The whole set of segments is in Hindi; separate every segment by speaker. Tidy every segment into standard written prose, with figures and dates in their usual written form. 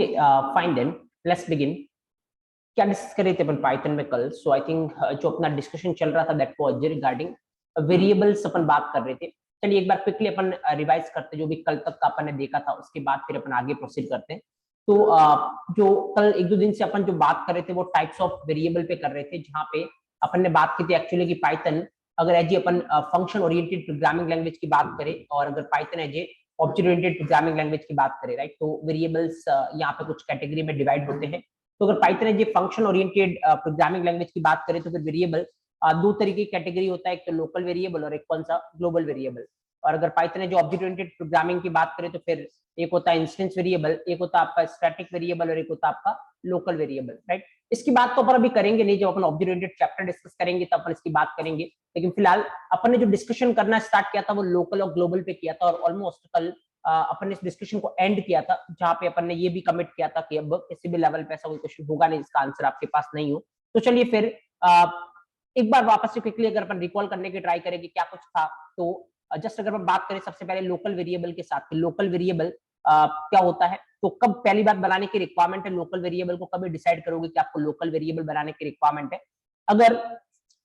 Speaker 1: Okay fine then let's begin. क्या डिस्कस कर रहे थे अपन पाइथन में कल? सो आई थिंक जो अपना डिस्कशन चल रहा था दैट वाज रिगार्डिंग वेरिएबल्स अपन बात कर रहे थे। चलिए एक बार क्विकली अपन रिवाइज करते जो भी कल तक का अपन ने देखा था, उसके बाद फिर अपन आगे प्रोसीड करते हैं। तो जो कल एक दो दिन से अपन जो बात कर रहे थे वो टाइप्स ऑफ वेरिएबल पे कर रहे थे, जहाँ पे अपन ने बात की थी एक्चुअली कि पाइथन अगर एज अपन फंक्शन ओरिएंटेड प्रोग्रामिंग लैंग्वेज की बात करें और अगर Python as object oriented programming language की बात करें, राइट, तो वेरिएबल्स यहाँ पे कुछ कैटेगरी में डिवाइड होते हैं। तो अगर Python as function oriented programming language की बात करें तो फिर वेरिएबल दो तरीके की कैटेगरी होता है, एक तो लोकल वेरिएबल और एक कौन सा ग्लोबल वेरिएबल। और अगर Python as object oriented programming की बात करें तो फिर एक होता है इंस्टेंस वेरिएबल, एक होता है आपका स्टैटिक वेरिएबल और एक होता है आपका लोकल वेरिएबल, राइट। इसकी बात तो अपन अभी करेंगे नहीं, जब अपन ऑब्जेक्ट ओरिएंटेड चैप्टर डिस्कस करेंगे तब अपन इसकी बात करेंगे। लेकिन फिलहाल अपन ने जो डिस्कशन करना स्टार्ट किया था वो लोकल और ग्लोबल पे किया था, और ऑलमोस्ट कल अपन ने इस डिस्कशन को एंड किया था, जहां पे अपन ने ये भी कमिट किया था कि अब किसी भी लेवल पे ऐसा कोई क्वेश्चन होगा नहीं जिसका आंसर आपके पास नहीं हो। तो चलिए फिर एक बार वापस से क्विकली अगर अपन रिकॉल करने की ट्राई करेंगे क्या कुछ था, तो जस्ट अगर हम बात करें सबसे पहले लोकल वेरिएबल के साथ, लोकल वेरिएबल क्या होता है, तो कब पहली बार बनाने की रिक्वायरमेंट है लोकल वेरिएबल को, कभी डिसाइड करोगे कि आपको लोकल वेरिएबल बनाने की रिक्वायरमेंट है? अगर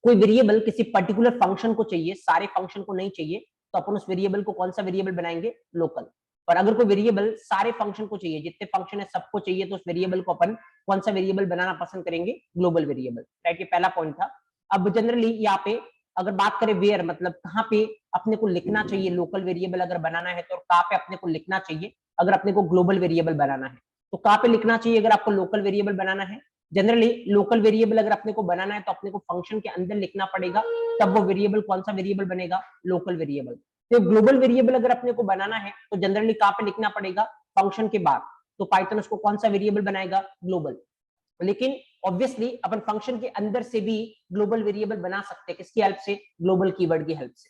Speaker 1: कोई वेरिएबल किसी पर्टिकुलर फंक्शन को चाहिए, सारे फंक्शन को नहीं चाहिए, तो अपन उस वेरिएबल को कौन सा वेरिएबल बनाएंगे? लोकल। और अगर कोई वेरिएबल सारे फंक्शन को चाहिए, जितने फंक्शन है सबको चाहिए, तो उस वेरिएबल को अपन कौन सा वेरिएबल बनाना पसंद करेंगे? Global variable, right. ये पहला पॉइंट था। अब जनरली यहाँ पे अगर बात करें वेयर, मतलब कहाँ पे अपने को लिखना चाहिए लोकल वेरिएबल अगर बनाना है, तो कहाँ पे अपने को लिखना चाहिए अगर अपने को ग्लोबल वेरिएबल बनाना है, तो कहाँ पे लिखना चाहिए अगर आपको लोकल वेरिएबल बनाना है? जनरली लोकल वेरिएबल अगर अपने को बनाना है तो अपने को फंक्शन के अंदर लिखना पड़ेगा, तब वो वेरिएबल कौन सा वेरिएबल बनेगा? Local variable. तो ग्लोबल वेरिएबल अगर अपने को बनाना है तो जनरली कहाँ पे लिखना पड़ेगा? फंक्शन के बाद। तो पाइथन उसको कौन सा वेरिएबल बनाएगा? ग्लोबल। लेकिन ऑब्वियसली अपन फंक्शन के अंदर से भी ग्लोबल वेरिएबल बना सकते हैं, किसकी हेल्प से? ग्लोबल कीवर्ड की हेल्प से,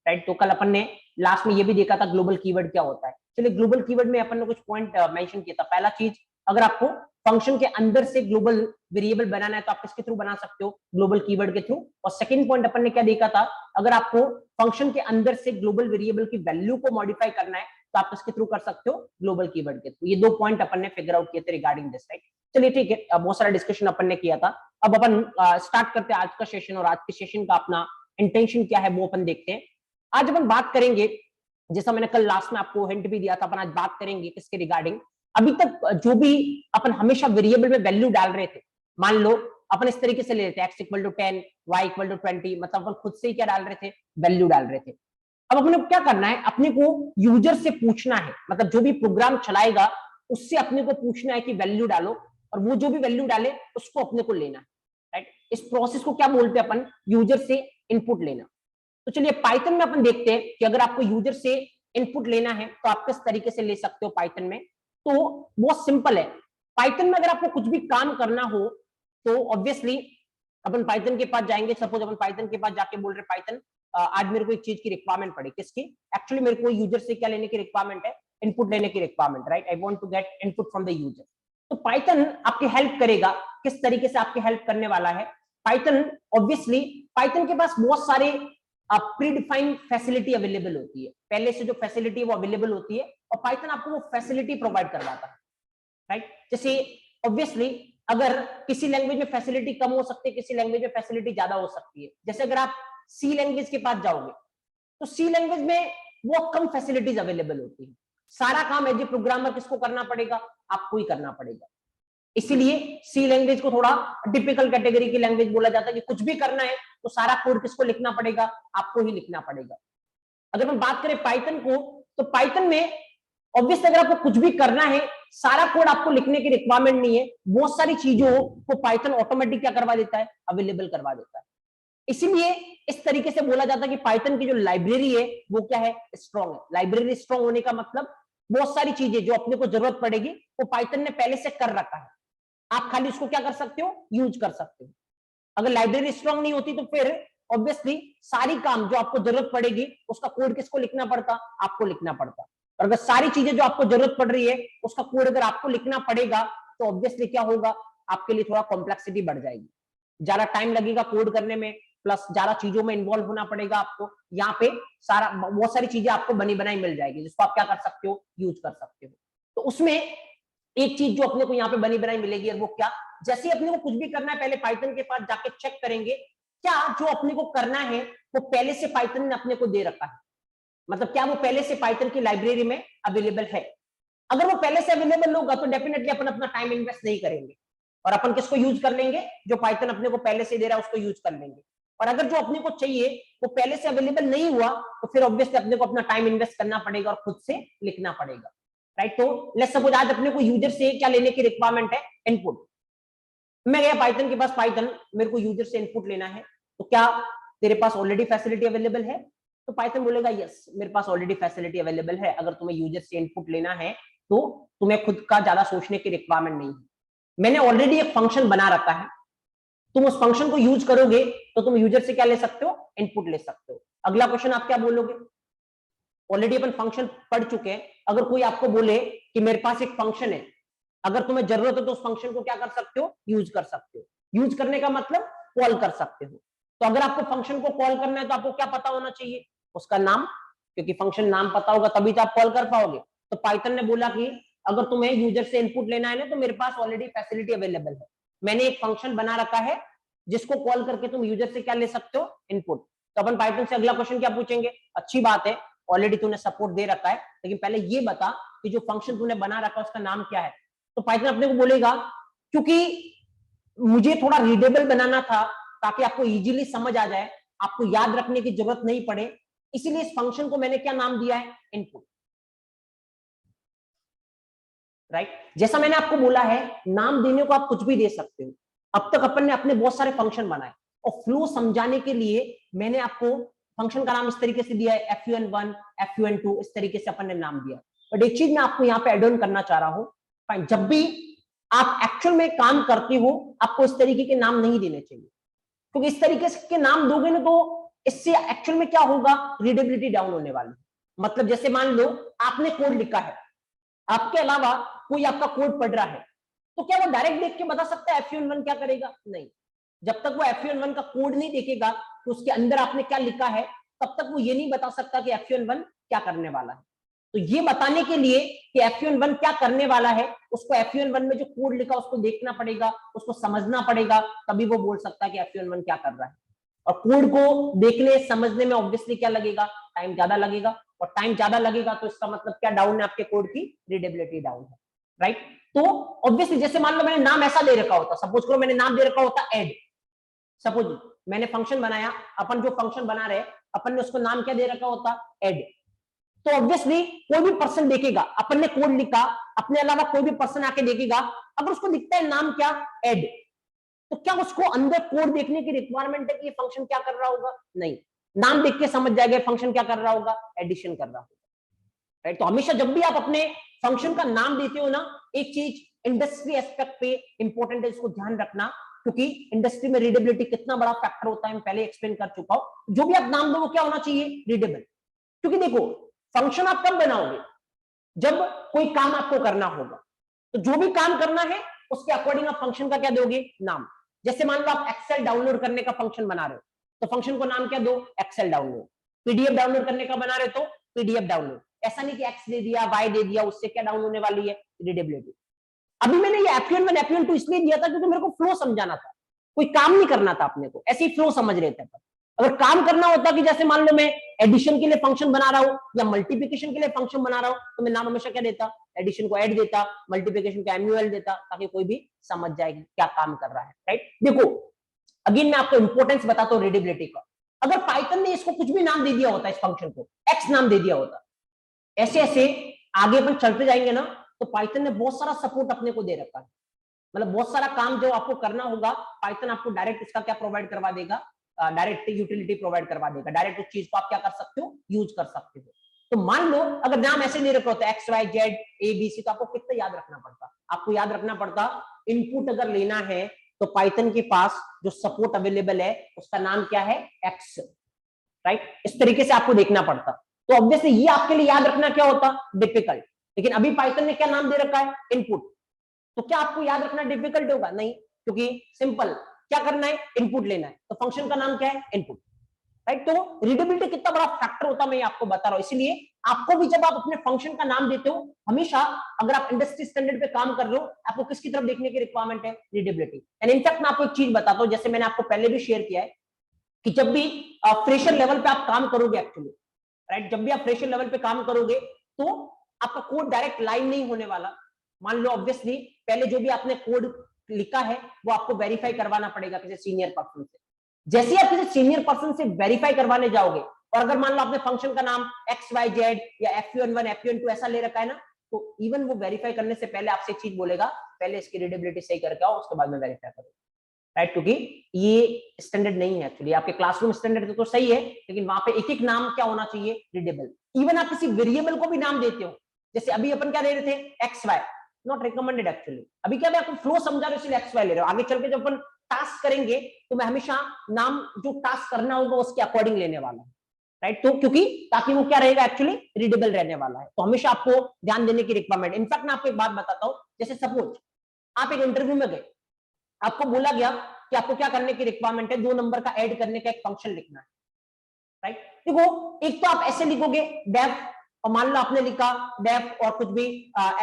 Speaker 1: राइट। तो कल अपन ने लास्ट में ये भी देखा था ग्लोबल कीवर्ड क्या होता है। चलिए ग्लोबल कीवर्ड में अपन ने कुछ पॉइंट मेंशन किया था। पहला चीज, अगर आपको फंक्शन के अंदर से ग्लोबल वेरिएबल बनाना है तो आप किसके थ्रू बना सकते हो? ग्लोबल कीवर्ड के थ्रू। और सेकंड पॉइंट अपन ने क्या देखा था, अगर आपको फंक्शन के अंदर से ग्लोबल वेरिएबल की वैल्यू को मॉडिफाई करना है तो आप किसके थ्रू कर सकते हो? ग्लोबल कीवर्ड के थ्रू। ये दो पॉइंट अपन ने फिगर आउट किए थे रिगार्डिंग दिस, राइट। चलिए ठीक है, बहुत सारा डिस्कशन अपन ने किया था। अब अपन स्टार्ट करते हैं आज का सेशन, और आज के सेशन का अपना इंटेंशन क्या है वो अपन देखते हैं। आज अपन बात करेंगे, जैसा मैंने कल लास्ट में आपको हिंट भी दिया था, अपन आज बात करेंगे किसके रिगार्डिंग? अभी तक जो भी अपन हमेशा वेरिएबल में वैल्यू डाल रहे थे, मान लो अपन इस तरीके से ले लेते हैं x = 10, y = 20, मतलब अपन खुद से ही क्या डाल रहे थे? वैल्यू डाल रहे थे। अब अपने को क्या करना है? अपने को यूजर से पूछना है, मतलब जो भी प्रोग्राम चलाएगा उससे अपने को पूछना है कि वैल्यू डालो, और वो जो भी वैल्यू डाले उसको अपने को लेना है, राइट। इस प्रोसेस को क्या बोलते हैं अपन? यूजर से इनपुट लेना। तो चलिए पाइथन में अपन देखते हैं कि अगर आपको यूजर से इनपुट लेना है तो आप किस तरीके से ले सकते हो पाइथन में। तो बहुत सिंपल है। पाइथन में अगर आपको कुछ भी काम करना हो तो ऑब्वियसली अपन पाइथन के पास जाएंगे। सपोज अपन पाइथन के पास जाके बोल रहे पाइथन आज मेरे को एक चीज की रिक्वायरमेंट पड़ी, किसकी? एक्चुअली मेरे को यूजर से क्या लेने की रिक्वायरमेंट है? इनपुट लेने की requirement, right. I want to get input from the user. तो पाइथन आपकी हेल्प करेगा। किस तरीके से आपकी हेल्प करने वाला है पाइथन? ऑब्वियसली पाइथन के पास बहुत सारे प्रीडिफाइंड फैसिलिटी अवेलेबल होती है, पहले से जो फैसिलिटी वो अवेलेबल होती है, और पाइथन आपको वो फैसिलिटी प्रोवाइड करवाता है, राइट। जैसे ऑब्वियसली अगर किसी लैंग्वेज में फैसिलिटी कम हो सकती है, किसी लैंग्वेज में फैसिलिटी ज्यादा हो सकती है। जैसे अगर आप सी लैंग्वेज के पास जाओगे तो सी लैंग्वेज में वो कम फैसिलिटीज अवेलेबल होती है। सारा काम एज ए प्रोग्रामर किसको करना पड़ेगा? आपको ही करना पड़ेगा। इसीलिए सी लैंग्वेज को थोड़ा टिपिकल कैटेगरी की लैंग्वेज बोला जाता है कि कुछ भी करना है तो सारा कोड किसको लिखना पड़ेगा? आपको ही लिखना पड़ेगा। अगर हम बात करें पाइथन को, तो पाइथन में ऑब्वियसली अगर आपको कुछ भी करना है, सारा कोड आपको लिखने की रिक्वायरमेंट नहीं है, बहुत सारी चीजों को पाइथन ऑटोमेटिक क्या करवा देता है? अवेलेबल करवा देता है। इसीलिए इस तरीके से बोला जाता है कि पाइथन की जो लाइब्रेरी है वो क्या है? स्ट्रॉन्ग है। लाइब्रेरी स्ट्रॉन्ग होने का मतलब बहुत सारी चीजें जो अपने को जरूरत पड़ेगी वो पाइथन ने पहले से कर रखा है, आप खाली उसको क्या कर सकते हो? यूज कर सकते हो। अगर लाइब्रेरी स्ट्रॉन्ग नहीं होती तो फिर ऑब्वियसली सारी काम जो आपको जरूरत पड़ेगी उसका कोड किसको लिखना पड़ता? आपको लिखना पड़ता। और अगर सारी चीजें जो आपको जरूरत पड़ रही है उसका कोड अगर आपको लिखना पड़ेगा तो ऑब्वियसली क्या होगा? आपके लिए थोड़ा कॉम्प्लेक्सिटी बढ़ जाएगी, ज्यादा टाइम लगेगा कोड करने में, प्लस ज्यादा चीजों में इन्वॉल्व होना पड़ेगा आपको। यहाँ पे सारा बहुत सारी चीजें आपको बनी बनाई मिल जाएगी जिसको आप क्या कर सकते हो? यूज कर सकते हो। तो उसमें एक चीज जो अपने को यहाँ पे बनी बनाई मिलेगी, और वो क्या, जैसे अपने को कुछ भी करना है पहले पाइथन के पास जाके चेक करेंगे क्या जो अपने को करना है वो पहले से पाइथन ने अपने को दे रखा है, मतलब क्या वो पहले से पाइथन की लाइब्रेरी में अवेलेबल है। अगर वो पहले से अवेलेबल होगा तो डेफिनेटली अपन अपना टाइम इन्वेस्ट नहीं करेंगे, और अपन किसको यूज कर लेंगे, जो पाइथन अपने को पहले से दे रहा है उसको यूज कर लेंगे। और अगर जो अपने को चाहिए वो पहले से अवेलेबल नहीं हुआ तो फिर ऑब्वियसली अपने को अपना टाइम इन्वेस्ट करना पड़ेगा और खुद से लिखना पड़ेगा, राइट। तो लेट्स सपोज आज अपने को यूजर से क्या लेने की रिक्वायरमेंट है, इनपुट। मैं गया पाइथन के पास, पाइथन मेरे को यूजर से इनपुट लेना है, तो क्या तेरे पास ऑलरेडी फैसिलिटी अवेलेबल है, तो पाइथन बोलेगा यस मेरे पास ऑलरेडी फैसिलिटी अवेलेबल है, अगर तुम्हें यूजर से इनपुट लेना है तो तुम्हें खुद का ज्यादा सोचने की रिक्वायरमेंट नहीं है, मैंने ऑलरेडी एक फंक्शन बना रखा है, तुम उस फंक्शन को यूज करोगे तो तुम यूजर से क्या ले सकते हो, इनपुट ले सकते हो। अगला क्वेश्चन आप क्या बोलोगे, ऑलरेडी अपन फंक्शन पढ़ चुके हैं, अगर कोई आपको बोले कि मेरे पास एक फंक्शन है, अगर तुम्हें जरूरत हो तो उस फंक्शन को क्या कर सकते हो, यूज कर सकते हो। यूज करने का मतलब कॉल कर सकते हो। तो अगर आपको फंक्शन को कॉल करना है तो आपको क्या पता होना चाहिए, उसका नाम, क्योंकि फंक्शन नाम पता होगा तभी तो आप कॉल कर पाओगे। तो पाइथन ने बोला कि अगर तुम्हें यूजर से इनपुट लेना है ना तो मेरे पास ऑलरेडी फैसिलिटी अवेलेबल है, मैंने एक फंक्शन बना रखा है जिसको कॉल करके तुम यूजर से क्या ले सकते हो, इनपुट। तो अपन पाइथन से अगला क्वेश्चन क्या पूछेंगे, अच्छी बात है ऑलरेडी तूने सपोर्ट दे रखा है, लेकिन पहले ये बता कि जो फंक्शन तूने बना रखा है उसका नाम क्या है। तो पाइथन अपने को बोलेगा क्योंकि मुझे थोड़ा रीडेबल बनाना था ताकि आपको इजीली समझ आ जाए, आपको याद रखने की जरूरत नहीं पड़े, इसीलिए इस फंक्शन को मैंने क्या नाम दिया है, इनपुट, राइट। जैसा मैंने आपको बोला है नाम देने को आप कुछ भी दे सकते हो। अब तक अपन ने अपने बहुत सारे फंक्शन बनाए और फ्लो समझाने के लिए मैंने आपको फंक्शन का नाम इस तरीके से दिया है, fun1 fun2, इस तरीके से अपन ने नाम दिया। बट एक चीज मैं आपको यहाँ पे एड ऑन करना चाह रहा हूं, जब भी आप एक्चुअल में काम करते हो आपको इस तरीके के नाम नहीं देने चाहिए, क्योंकि इस तरीके के नाम दोगे ना तो इससे एक्चुअल में क्या होगा, रीडेबिलिटी डाउन होने वाली। मतलब जैसे मान लो आपने कोड लिखा है, आपके अलावा कोई आपका कोड पढ़ रहा है, तो क्या वो डायरेक्ट देख के बता सकता है fun1 क्या करेगा, नहीं। जब तक वो fun1 का कोड नहीं देखेगा तो उसके अंदर आपने क्या लिखा है तब तक वो ये नहीं बता सकता कि fun1 क्या करने वाला है। तो ये बताने के लिए कि fun1 क्या करने वाला है, उसको fun1 में जो कोड लिखा उसको देखना पड़ेगा, उसको समझना पड़ेगा, तभी वो बोल सकता है कि fun1 क्या कर रहा है। और कोड को देखने समझने में ऑब्वियसली क्या लगेगा, टाइम ज्यादा लगेगा, और टाइम ज्यादा लगेगा तो इसका मतलब क्या डाउन है, आपके कोड की रीडेबिलिटी डाउन है, राइट। तो ऑब्वियसली जैसे मान लो मैंने नाम ऐसा दे रखा होता, सपोज करो मैंने नाम दे रखा होता एड, सपोज मैंने फंक्शन बनाया, अपन जो फंक्शन बना रहे अपन ने उसको नाम क्या दे रखा होता, एड। तो ऑब्वियसली कोई भी पर्सन देखेगा, अपन ने कोड लिखा, अपने अलावा कोई भी पर्सन आके देखेगा, अगर उसको दिखता है नाम क्या, एड, तो क्या उसको अंदर कोड देखने की रिक्वायरमेंट है कि ये फंक्शन क्या कर रहा होगा, नहीं। नाम देख के समझ जाएगा फंक्शन क्या कर रहा होगा, एडिशन कर रहा होगा, राइट। तो हमेशा जब भी आप अपने फंक्शन का नाम देते हो ना, एक चीज इंडस्ट्री एस्पेक्ट पे इंपॉर्टेंट है, इसको ध्यान रखना, क्योंकि इंडस्ट्री में रीडेबिलिटी कितना बड़ा फैक्टर होता है मैं पहले एक्सप्लेन कर चुका हूं। जो भी आप नाम दो वो क्या होना चाहिए, रीडेबल। क्योंकि देखो फंक्शन आप कब बनाओगे, जब कोई काम आपको करना होगा, तो जो भी काम करना है उसके अकॉर्डिंग आप फंक्शन का क्या दोगे, नाम। जैसे मान लो आप एक्सेल डाउनलोड करने का फंक्शन बना रहे हो, तो फंक्शन को नाम क्या दो, एक्सेल डाउनलोड। पीडीएफ डाउनलोड करने का बना रहे हो तो पीडीएफ डाउनलोड। ऐसा नहीं कि एक्स दे दिया, वाई दे दिया, उससे क्या डाउन होने वाली है, रीडेबिलिटी। अभी मैंने ये fun1 fun2 इसलिए दिया था क्योंकि मेरे को फ्लो समझाना था, कोई काम नहीं करना था अपने को, ऐसे ही फ्लो समझ रहे थे। अगर काम करना होता कि जैसे मान लो मैं एडिशन के लिए फंक्शन बना रहा हूं या मल्टीप्लिकेशन के लिए फंक्शन बना रहा हूं, तो मैं नाम हमेशा क्या देता, एडिशन को ऐड देता, मल्टीप्लिकेशन को एमयूएल देता, ताकि कोई भी समझ जाए क्या काम कर रहा है, राइट। देखो अगेन मैं आपको इंपॉर्टेंस बताता हूं रीडेबिलिटी का। अगर पाइथन ने इसको कुछ भी नाम दे दिया होता, इस फंक्शन को एक्स नाम दे दिया होता, ऐसे ऐसे आगे अपन चलते जाएंगे ना, तो पाइथन ने बहुत सारा सपोर्ट अपने को दे रखा है, मतलब बहुत सारा काम जो आपको करना होगा पाइथन आपको डायरेक्ट इसका क्या प्रोवाइड करवा देगा, डायरेक्ट यूटिलिटी प्रोवाइड करवा देगा, डायरेक्ट उस चीज को आप क्या कर सकते हो, यूज कर सकते हो। तो मान लो अगर नाम ऐसे नहीं रखा होता X Y Z A B C, तो आपको कितना याद रखना पड़ता, आपको याद रखना पड़ता इनपुट अगर लेना है तो पाइथन के पास जो सपोर्ट अवेलेबल है उसका नाम क्या है, एक्स, राइट। इस तरीके से आपको देखना पड़ता। तो ऑब्वियसली ये आपके लिए याद रखना क्या होता, डिफिकल्ट। लेकिन अभी पाइथन ने क्या नाम दे रखा है, इनपुट, तो क्या आपको याद रखना डिफिकल्ट होगा, नहीं, क्योंकि सिंपल क्या करना है, इनपुट लेना है, तो फंक्शन का नाम क्या है, इनपुट, राइट। तो रीडेबिलिटी कितना बड़ा फैक्टर होता है मैं आपको बता रहा हूं। इसलिए आपको भी जब आप अपने फंक्शन का नाम देते हो, हमेशा अगर आप इंडस्ट्री स्टैंडर्ड पे काम कर रहे हो, आपको किसकी तरफ देखने की रिक्वायरमेंट है? रीडेबिलिटी। एंड इनफैक्ट मैं आपको एक चीज बताता हूं, जैसे मैंने आपको पहले भी शेयर किया है कि जब भी फ्रेशर लेवल पे आप काम करोगे एक्चुअली, राइट, जब भी आप फ्रेशर लेवल पे काम करोगे तो आपका कोड डायरेक्ट लाइन नहीं होने वाला। मान लो ऑब्वियसली पहले जो भी आपने कोड लिखा है वो आपको वेरीफाई करवाना पड़ेगा किसी सीनियर पर्सन से। जैसे ही आप किसी सीनियर पर्सन से वेरीफाई करवाने जाओगे, और अगर मान लो आपने फंक्शन का नाम XYZ या FUN1 FUN2 ऐसा ले रखा है ना, तो इवन वो वेरीफाई करने से पहले आपसे एक चीज बोलेगा, पहले इसकी रीडेबिलिटी सही करके आओ, उसके बाद में वेरीफाई करो, राइट। क्योंकि ये स्टैंडर्ड नहीं है एक्चुअली। आपके क्लासरूम स्टैंडर्ड तो सही है, लेकिन वहां पे एक एक नाम क्या होना चाहिए? रीडेबल। इवन आप किसी वेरिएबल को भी नाम देते हो, जैसे अभी अपन क्या दे रहे थे? XY, not recommended actually. अभी क्या मैं आपको फ्लो समझा रहा हूं इसलिए XY ले रहे हो। आगे चल के जब अपन टास्क करेंगे तो मैं हमेशा नाम जो टास्क करना होगा उसके अकॉर्डिंग लेने वाला हूं, राइट। तो क्योंकि ताकि वो क्या रहेगा? एक्चुअली रीडेबल रहने वाला है। तो हमेशा आपको ध्यान देने की रिक्वायरमेंट। इनफैक्ट मैं आपको एक बात बताता हूं, जैसे सपोज आप एक इंटरव्यू में गए, आपको बोला गया कि आपको क्या करने की रिक्वायरमेंट है? 2 नंबर का ऐड करने का एक फंक्शन लिखना है, राइट। देखो, एक तो आप ऐसे लिखोगे डेफ, और मान लो आपने लिखा डेफ और कुछ भी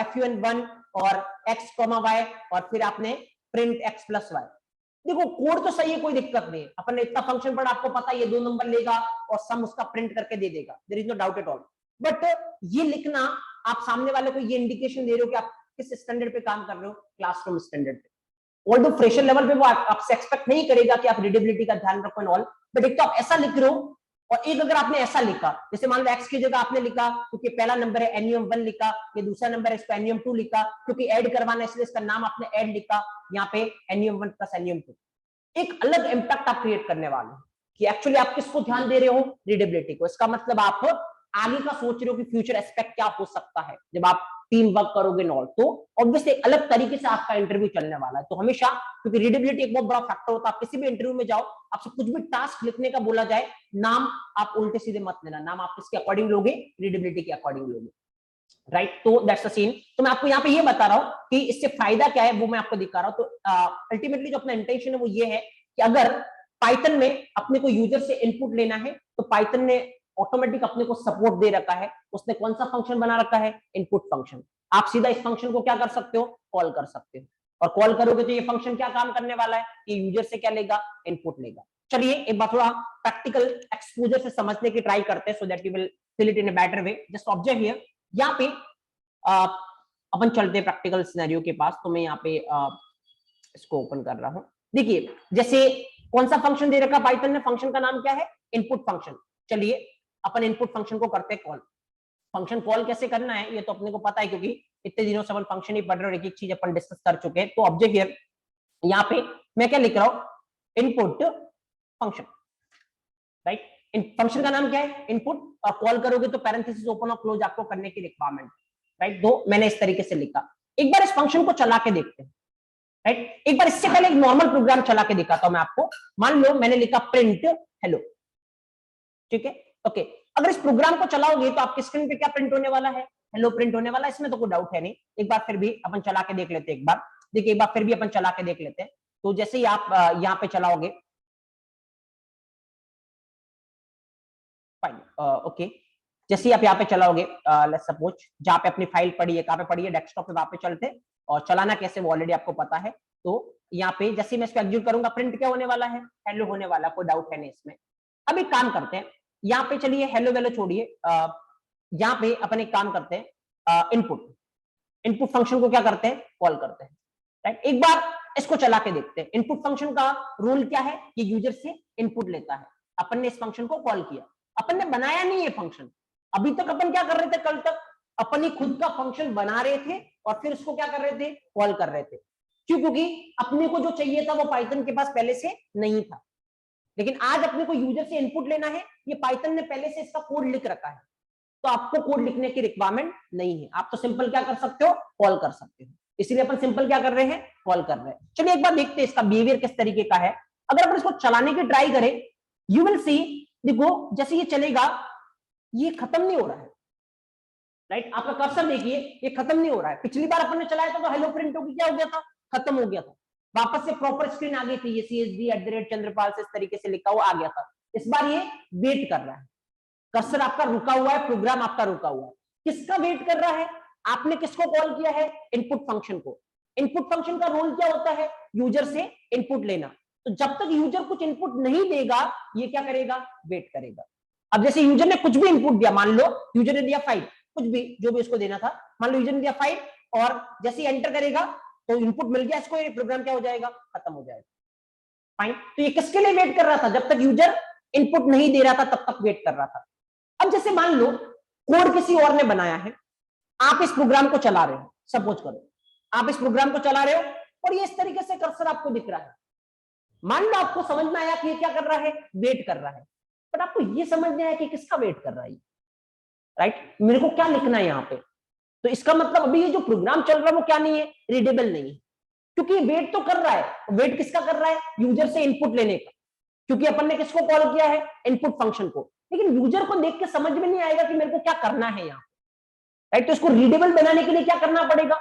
Speaker 1: FUN1 और x, y, और फिर आपने प्रिंट x+y। देखो कोड तो सही है, कोई दिक्कत नहीं है, अपन ने इतना फंक्शन पढ़ा, आपको पता है ये 2 नंबर लेगा और सम उसका प्रिंट करके दे देगा, there is no doubt at all. But ये लिखना, आप सामने वाले को ये इंडिकेशन दे रहे हो कि आप किस स्टैंडर्ड पे काम कर रहे हो? क्लासरूम स्टैंडर्ड पे। ऑल्दो फ्रेशर लेवल पे वो आपसे एक्सपेक्ट नहीं करेगा कि आप रीडेबिलिटी का ध्यान रखो एंड ऑल, बट एक तो आप ऐसा लिख रहे हो, और एक अगर आपने ऐसा लिखा, जैसे मान लो x की जगह आपने लिखा क्योंकि पहला नंबर है NUM1 लिखा, ये दूसरा नंबर है, इस पे NUM2 लिखा, क्योंकि ऐड करवाना है इसलिए इसका नाम आपने ऐड लिखा, यहाँ पे NUM1 प्लस NUM2। एक अलग इंपैक्ट आप क्रिएट करने वाले हो कि एक्चुअली आप किसको ध्यान दे रहे हो? रीडेबिलिटी को। इसका मतलब आप आगे का सोच रहे हो कि फ्यूचर एस्पेक्ट क्या हो सकता है जब आप टीम वर्क करोगे नॉल, तो ऑब्वियसली एक अलग तरीके से आपका इंटरव्यू चलने वाला है। तो हमेशा, क्योंकि रीडेबिलिटी एक बहुत बड़ा फैक्टर होता है, आप किसी भी इंटरव्यू में जाओ, आपसे कुछ भी टास्क लिखने का बोला जाए, नाम आप उल्टे सीधे मत लेना, नाम आप किसके अकॉर्डिंग लोगे? रीडेबिलिटी के अकॉर्डिंग लोगे, राइट। तो दैट्स द सीन। तो मैं आपको यहाँ पे ये बता रहा हूँ कि इससे फायदा क्या है वो मैं आपको दिखा रहा हूँ। तो अल्टीमेटली जो अपना इंटेंशन है वो ये है कि अगर पाइथन में अपने को यूजर से इनपुट लेना है तो पाइथन ने ऑटोमेटिक अपने को सपोर्ट दे रखा है। उसने कौन सा फंक्शन बना रखा है? Input function. आप सीधा इस फंक्शन को क्या कर सकते हो? कॉल कर सकते हो, और कॉल करोगे तो ये फंक्शन क्या काम करने वाला है? ये यूजर से क्या लेगा? इनपुट लेगा। चलिए एक बार थोड़ा प्रैक्टिकल एक्सपोजर से समझने की ट्राई करते हैं, so that you will feel it in a better way. Just observe here, यहाँ पे अपन चलते हैं प्रैक्टिकल सिनेरियो के पास। तो मैं यहाँ पे इसको ओपन कर रहा हूं। देखिए, जैसे कौन सा फंक्शन दे रखा पाइथन ने? फंक्शन का नाम क्या है? Input function. चलिए अपन इनपुट फंक्शन को करते हैं कॉल। फंक्शन कॉल कैसे करना है ये तो अपने को पता है, क्योंकि इतने दिनों से अपन फंक्शन ही पढ़ रहे हैं, एक एक चीज अपन डिस्कस कर चुके हैं। तो ऑब्जेक्ट हियर, यहाँ पे मैं क्या लिख रहा हूं? Input function, right. इन फंक्शन का नाम क्या है? इनपुट, और कॉल करोगे तो पैरेंथेसिस ओपन और क्लोज आपको करने की रिक्वायरमेंट, राइट। तो मैंने इस तरीके से लिखा। एक बार इस फंक्शन को चला के देखते हैं, राइट। एक बार इससे पहले एक नॉर्मल प्रोग्राम चला के दिखाता हूं मैं आपको। मान लो मैंने लिखा प्रिंट हेलो, ठीक है, ओके। अगर इस प्रोग्राम को चलाओगे तो आपकी स्क्रीन पे क्या प्रिंट होने वाला है? हेलो प्रिंट होने वाला है, इसमें तो कोई डाउट है नहीं। एक बार फिर भी अपन चला के देख लेते हैं। एक बार देखिए, एक बार फिर भी अपन चला के देख लेते हैं। तो जैसे ही आप यहाँ पे चलाओगे, फाइन, ओके, जैसे ही आप यहाँ पे चलाओगे, लेट्स सपोज जहाँ पे अपनी फाइल पड़ी है, कहाँ पे पड़ी है? डेस्कटॉप पे। वहां पे चलते, और चलाना कैसे वो ऑलरेडी आपको पता है। तो यहाँ पे जैसे मैं इसको एग्जीक्यूट करूंगा, प्रिंट क्या होने वाला है? हेलो होने वाला, कोई डाउट है नहीं इसमें। अब एक काम करते हैं, यहाँ पे चलिए हेलो वेलो छोड़िए, यहाँ पे अपन एक काम करते हैं, इनपुट फंक्शन को क्या करते हैं? कॉल करते हैं, राइट। एक बार इसको चला के देखते हैं। इनपुट फंक्शन का रूल क्या है? ये यूजर से इनपुट लेता है। अपन ने इस फंक्शन को कॉल किया, अपन ने बनाया नहीं ये फंक्शन। अभी तक अपन क्या कर रहे थे? कल तक अपन ही खुद का फंक्शन बना रहे थे और फिर उसको क्या कर रहे थे? कॉल कर रहे थे। क्यों? क्योंकि अपने को जो चाहिए था वो पाइथन के पास पहले से नहीं था। लेकिन आज अपने को यूजर से इनपुट लेना है, ये पाइथन ने पहले से इसका कोड लिख रखा है, तो आपको कोड लिखने की रिक्वायरमेंट नहीं है। आप तो सिंपल क्या कर सकते हो? कॉल कर सकते हो। इसीलिए अपन सिंपल क्या कर रहे हैं? कॉल कर रहे हैं। चलिए एक बार देखते हैं इसका बिहेवियर किस तरीके का है। अगर अपन इसको चलाने की ट्राई करें, यू विल सी, देखो जैसे ये चलेगा ये खत्म नहीं हो रहा है, राइट। आपका कर्सर देखिए, ये खत्म नहीं हो रहा है। पिछली बार अपन ने चलाया था तो हेलो प्रिंट होगी, क्या हो गया था? खत्म हो गया था। वापस से प्रॉपर स्क्रीन आ गई थी, ये CSV @ चंद्रपाल से इस तरीके से लिखा हुआ आ गया था। इस बार ये वेट कर रहा है, कर्सर आपका रुका हुआ है, प्रोग्राम आपका रुका हुआ है। किसका वेट कर रहा है? आपने किसको कॉल किया है? इनपुट फंक्शन को। इनपुट फंक्शन का रोल क्या होता है? यूजर से इनपुट लेना। तो जब तक यूजर कुछ इनपुट नहीं देगा, ये क्या करेगा? वेट करेगा। अब जैसे यूजर ने कुछ भी इनपुट दिया, मान लो यूजर ने दिया 5, कुछ भी जो भी उसको देना था, मान लो यूजर ने दिया 5, और जैसे एंटर करेगा तो इनपुट मिल गया इसको, ये प्रोग्राम क्या हो जाएगा? खत्म हो जाएगा। फाइन। तो ये किसके लिए वेट कर रहा था? जब तक यूजर इनपुट नहीं दे रहा था तब तक वेट कर रहा था। अब जैसे मान लो कोड किसी और ने बनाया है, आप इस प्रोग्राम को चला रहे हो, सपोज करो आप इस प्रोग्राम को चला रहे हो और ये इस तरीके से कर्सर आपको दिख रहा है। मान लो आपको समझ में आया कि ये क्या कर रहा है? वेट कर रहा है। बट आपको ये समझ में आया कि किसका वेट कर रहा है, राइट? मेरे को क्या लिखना है यहाँ पे? तो इसका मतलब अभी ये जो प्रोग्राम चल रहा है वो क्या नहीं है? रीडेबल नहीं है, क्योंकि वेट तो कर रहा है। वेट किसका कर रहा है? यूजर से इनपुट लेने का, क्योंकि अपन ने किसको कॉल किया है? इनपुट फंक्शन को। लेकिन यूजर को देख के समझ में नहीं आएगा कि मेरे को क्या करना है यहाँ, राइट? तो इसको रीडेबल बनाने के लिए क्या करना पड़ेगा?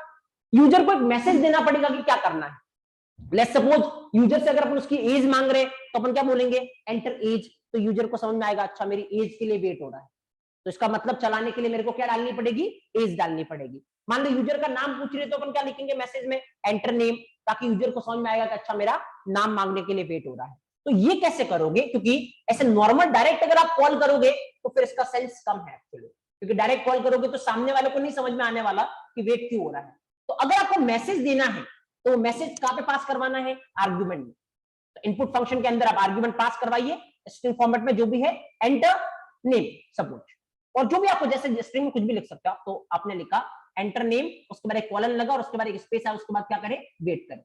Speaker 1: यूजर को एक मैसेज देना पड़ेगा कि क्या करना है। लेट्स सपोज यूजर से अगर अपन उसकी एज मांग रहे हैं तो अपन क्या बोलेंगे? Enter as. तो यूजर को समझ में आएगा, अच्छा मेरी एज के लिए वेट हो रहा है, तो इसका मतलब चलाने के लिए मेरे को क्या डालनी पड़ेगी? एज डालनी पड़ेगी। मान लो यूजर का नाम पूछ रहे तो अपन क्या लिखेंगे मैसेज में? एंटर नेम, ताकि यूजर को समझ में आएगा कि अच्छा मेरा नाम मांगने के लिए वेट हो रहा है। तो ये कैसे करोगे? क्योंकि ऐसे नॉर्मल डायरेक्ट अगर आप कॉल करोगे तो फिर इसका सेंस कम है एक्चुअली, क्योंकि डायरेक्ट कॉल करोगे तो सामने वाले को नहीं समझ में आने वाला कि वेट क्यों हो रहा है। तो अगर आपको मैसेज देना है तो मैसेज कहां पे पास करवाना है? आर्ग्यूमेंट में। तो इनपुट फंक्शन के अंदर आप आर्ग्यूमेंट पास करवाइए स्ट्रिंग फॉर्मेट में, जो भी है, एंटर नेम सपोज, और जो भी आपको जैसे स्ट्रिंग में कुछ भी लिख सकते हो आप। तो आपने लिखा एंटर नेम, उसके बाद एक कॉलन लगा और उसके बाद एक स्पेस है, उसके बाद क्या करें? वेट करें।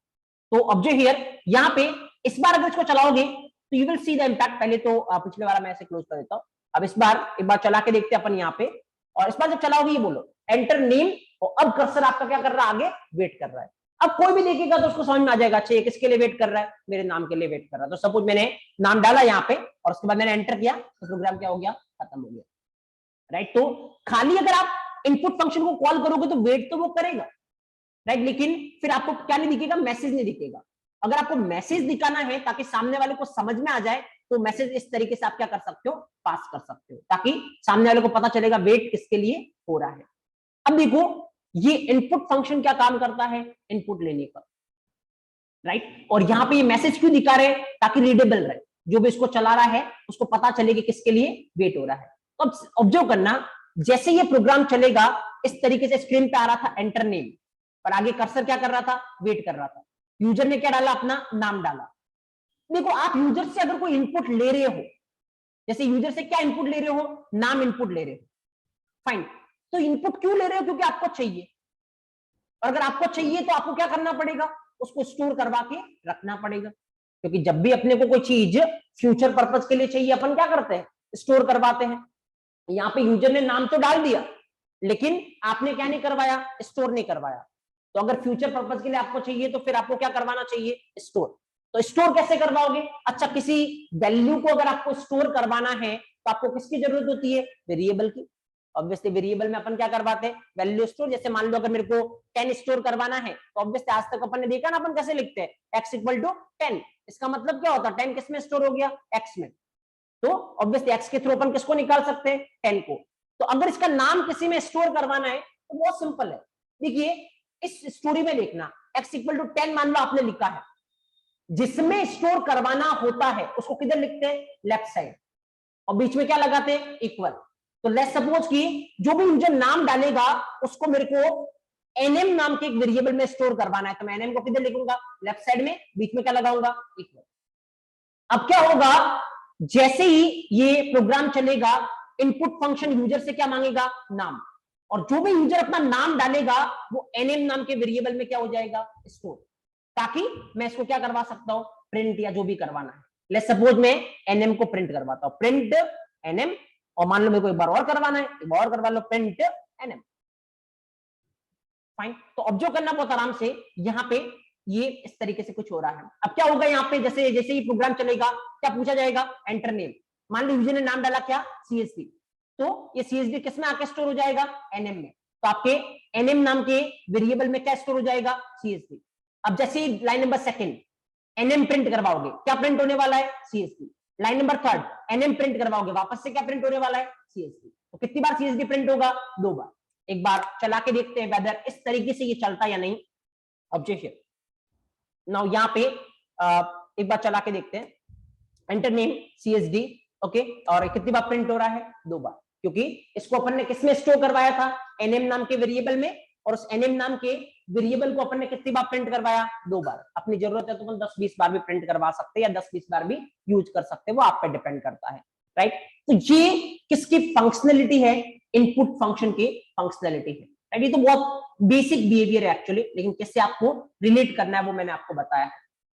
Speaker 1: तो ऑब्जर्व हियर, यहाँ पे इस बार अगर इसको चलाओगे तो you will see the impact. पहले तो पिछले वाला मैं ऐसे क्लोज कर देता हूँ। अब इस बार एक बार चला के देखते हैं अपन यहाँ पे, और इस बार जब चलाओगे ये बोलो एंटर नेम, और अब कर्सर आपका क्या कर रहा है? आगे वेट कर रहा है। अब कोई भी देखेगा तो उसको समझ में आ जाएगा, अच्छा ये किसके लिए वेट कर रहा है? मेरे नाम के लिए वेट कर रहा है। तो सपोज मैंने नाम डाला यहाँ पे और उसके बाद मैंने एंटर किया तो प्रोग्राम क्या हो गया? खत्म हो गया, राइट? तो खाली अगर आप इनपुट फंक्शन को कॉल करोगे तो वेट तो वो करेगा, राइट? लेकिन फिर आपको क्या नहीं दिखेगा? मैसेज नहीं दिखेगा। अगर आपको मैसेज दिखाना है ताकि सामने वाले को समझ में आ जाए, तो मैसेज इस तरीके से आप क्या कर सकते हो? पास कर सकते हो, ताकि सामने वाले को पता चलेगा वेट किसके लिए हो रहा है। अब देखो ये इनपुट फंक्शन क्या काम करता है? इनपुट लेने का, राइट? और यहाँ पे ये मैसेज क्यों दिखा रहे हैं? ताकि रीडेबल रहे, जो भी इसको चला रहा है उसको पता चले कि किसके लिए वेट हो रहा है। तो अब ऑब्जर्व करना, जैसे ये प्रोग्राम चलेगा इस तरीके से स्क्रीन पे आ रहा था एंटर नेम, पर आगे कर्सर क्या कर रहा था? वेट कर रहा था। यूजर ने क्या डाला? अपना नाम डाला। देखो आप यूजर से अगर कोई इनपुट ले रहे हो, जैसे यूजर से क्या इनपुट ले रहे हो? नाम इनपुट ले रहे हो, फाइन। तो इनपुट क्यों ले रहे हो? क्योंकि आपको चाहिए, और अगर आपको चाहिए तो आपको क्या करना पड़ेगा? उसको स्टोर करवा के रखना पड़ेगा, क्योंकि जब भी अपने को कोई चीज फ्यूचर पर्पज के लिए चाहिए अपन क्या करते हैं? स्टोर करवाते हैं। यहाँ पे यूजर ने नाम तो डाल दिया, लेकिन आपने क्या नहीं करवाया? स्टोर नहीं करवाया। तो अगर फ्यूचर पर्पज के लिए आपको चाहिए तो फिर आपको क्या करवाना चाहिए? स्टोर। तो स्टोर कैसे करवाओगे? अच्छा, किसी वैल्यू को अगर आपको स्टोर करवाना है तो आपको किसकी जरूरत होती है? वेरिएबल की। ऑब्वियसली वेरिएबल में अपन क्या करवाते हैं? Value store. जैसे मान लो अगर मेरे को 10 स्टोर करवाना है तो ऑब्वियसली आज तक अपन ने देखा ना अपन कैसे लिखते हैं? x equal to 10। इसका मतलब क्या होता है? 10 किस में स्टोर हो गया? x में। तो ऑब्वियसली x के थ्रू अपन किसको निकाल सकते हैं? 10 को। तो अगर इसका नाम किसी में स्टोर करवाना है तो बहुत सिंपल है। देखिए इस स्टोरी में देखना, x इक्वल टू 10 मान लो आपने लिखा है, जिसमें स्टोर करवाना होता है उसको किधर लिखते हैं? लेफ्ट साइड, और बीच में क्या लगाते हैं? इक्वल। तो लेट्स सपोज कि जो भी यूजर नाम डालेगा उसको मेरे को nm नाम के एक वेरिएबल में स्टोर करवाना है, तो मैं nm को किधर लिखूंगा? लेफ्ट साइड में, बीच में क्या लगाऊंगा? इक्वल। अब क्या होगा? जैसे ही ये प्रोग्राम चलेगा इनपुट फंक्शन यूजर से क्या मांगेगा? नाम, और जो भी यूजर अपना नाम डालेगा वो nm नाम के वेरिएबल में क्या हो जाएगा? स्टोर, ताकि मैं इसको क्या करवा सकता हूं? प्रिंट, या जो भी करवाना है। लेट्स सपोज मैं nm को प्रिंट करवाता हूं, प्रिंट nm, और मान लो मेरे को एक बार और करवाना है, एक बार और करवा लो, प्रिंट nm, फाइन। तो ऑब्जर्व करना बहुत आराम से, यहाँ पे ये इस तरीके से कुछ हो रहा है। अब क्या होगा यहाँ पे? जैसे जैसे ही प्रोग्राम चलेगा क्या पूछा जाएगा? Enter name. मान लो यूजर ने नाम डाला क्या? CSV, तो ये CSV किस में आके स्टोर हो जाएगा? nm में। तो आपके nm नाम के वेरिएबल में क्या स्टोर हो जाएगा? CSV। अब जैसे line number second nm print करवाओगे, क्या प्रिंट होने वाला है? CSV। Line number third, NM print करवाओगे, वापस से क्या प्रिंट होने वाला है, सीएसडी। तो कितनी बार सीएसडी प्रिंट होगा, 2 बार। एक बार चला के देखते हैं वेदर इस तरीके से ये चलता या नहीं। ऑब्जेक्शन नाउ यहाँ पे एक बार चला के देखते हैं, एंटर नेम सीएसडी, ओके, और कितनी बार प्रिंट हो रहा है, 2 बार, क्योंकि इसको अपन ने किसमें स्टोर करवाया था, एनएम नाम के वेरिएबल में, और उस एनएम नाम के वेरिएबल को अपन ने कितनी बार प्रिंट करवाया, 2 बार। अपनी जरूरत है तो अपन 10-20 बार भी प्रिंट करवा सकते हैं या 10-20 बार भी यूज कर सकते हैं, वो आप पे डिपेंड करता है, राइट। तो ये किसकी फंक्शनलिटी है, इनपुट फंक्शन की फंक्शनलिटी है, राइट। ये तो बहुत बेसिक बिहेवियर है एक्चुअली, लेकिन कैसे आपको रिलेट करना है वो मैंने आपको बताया है,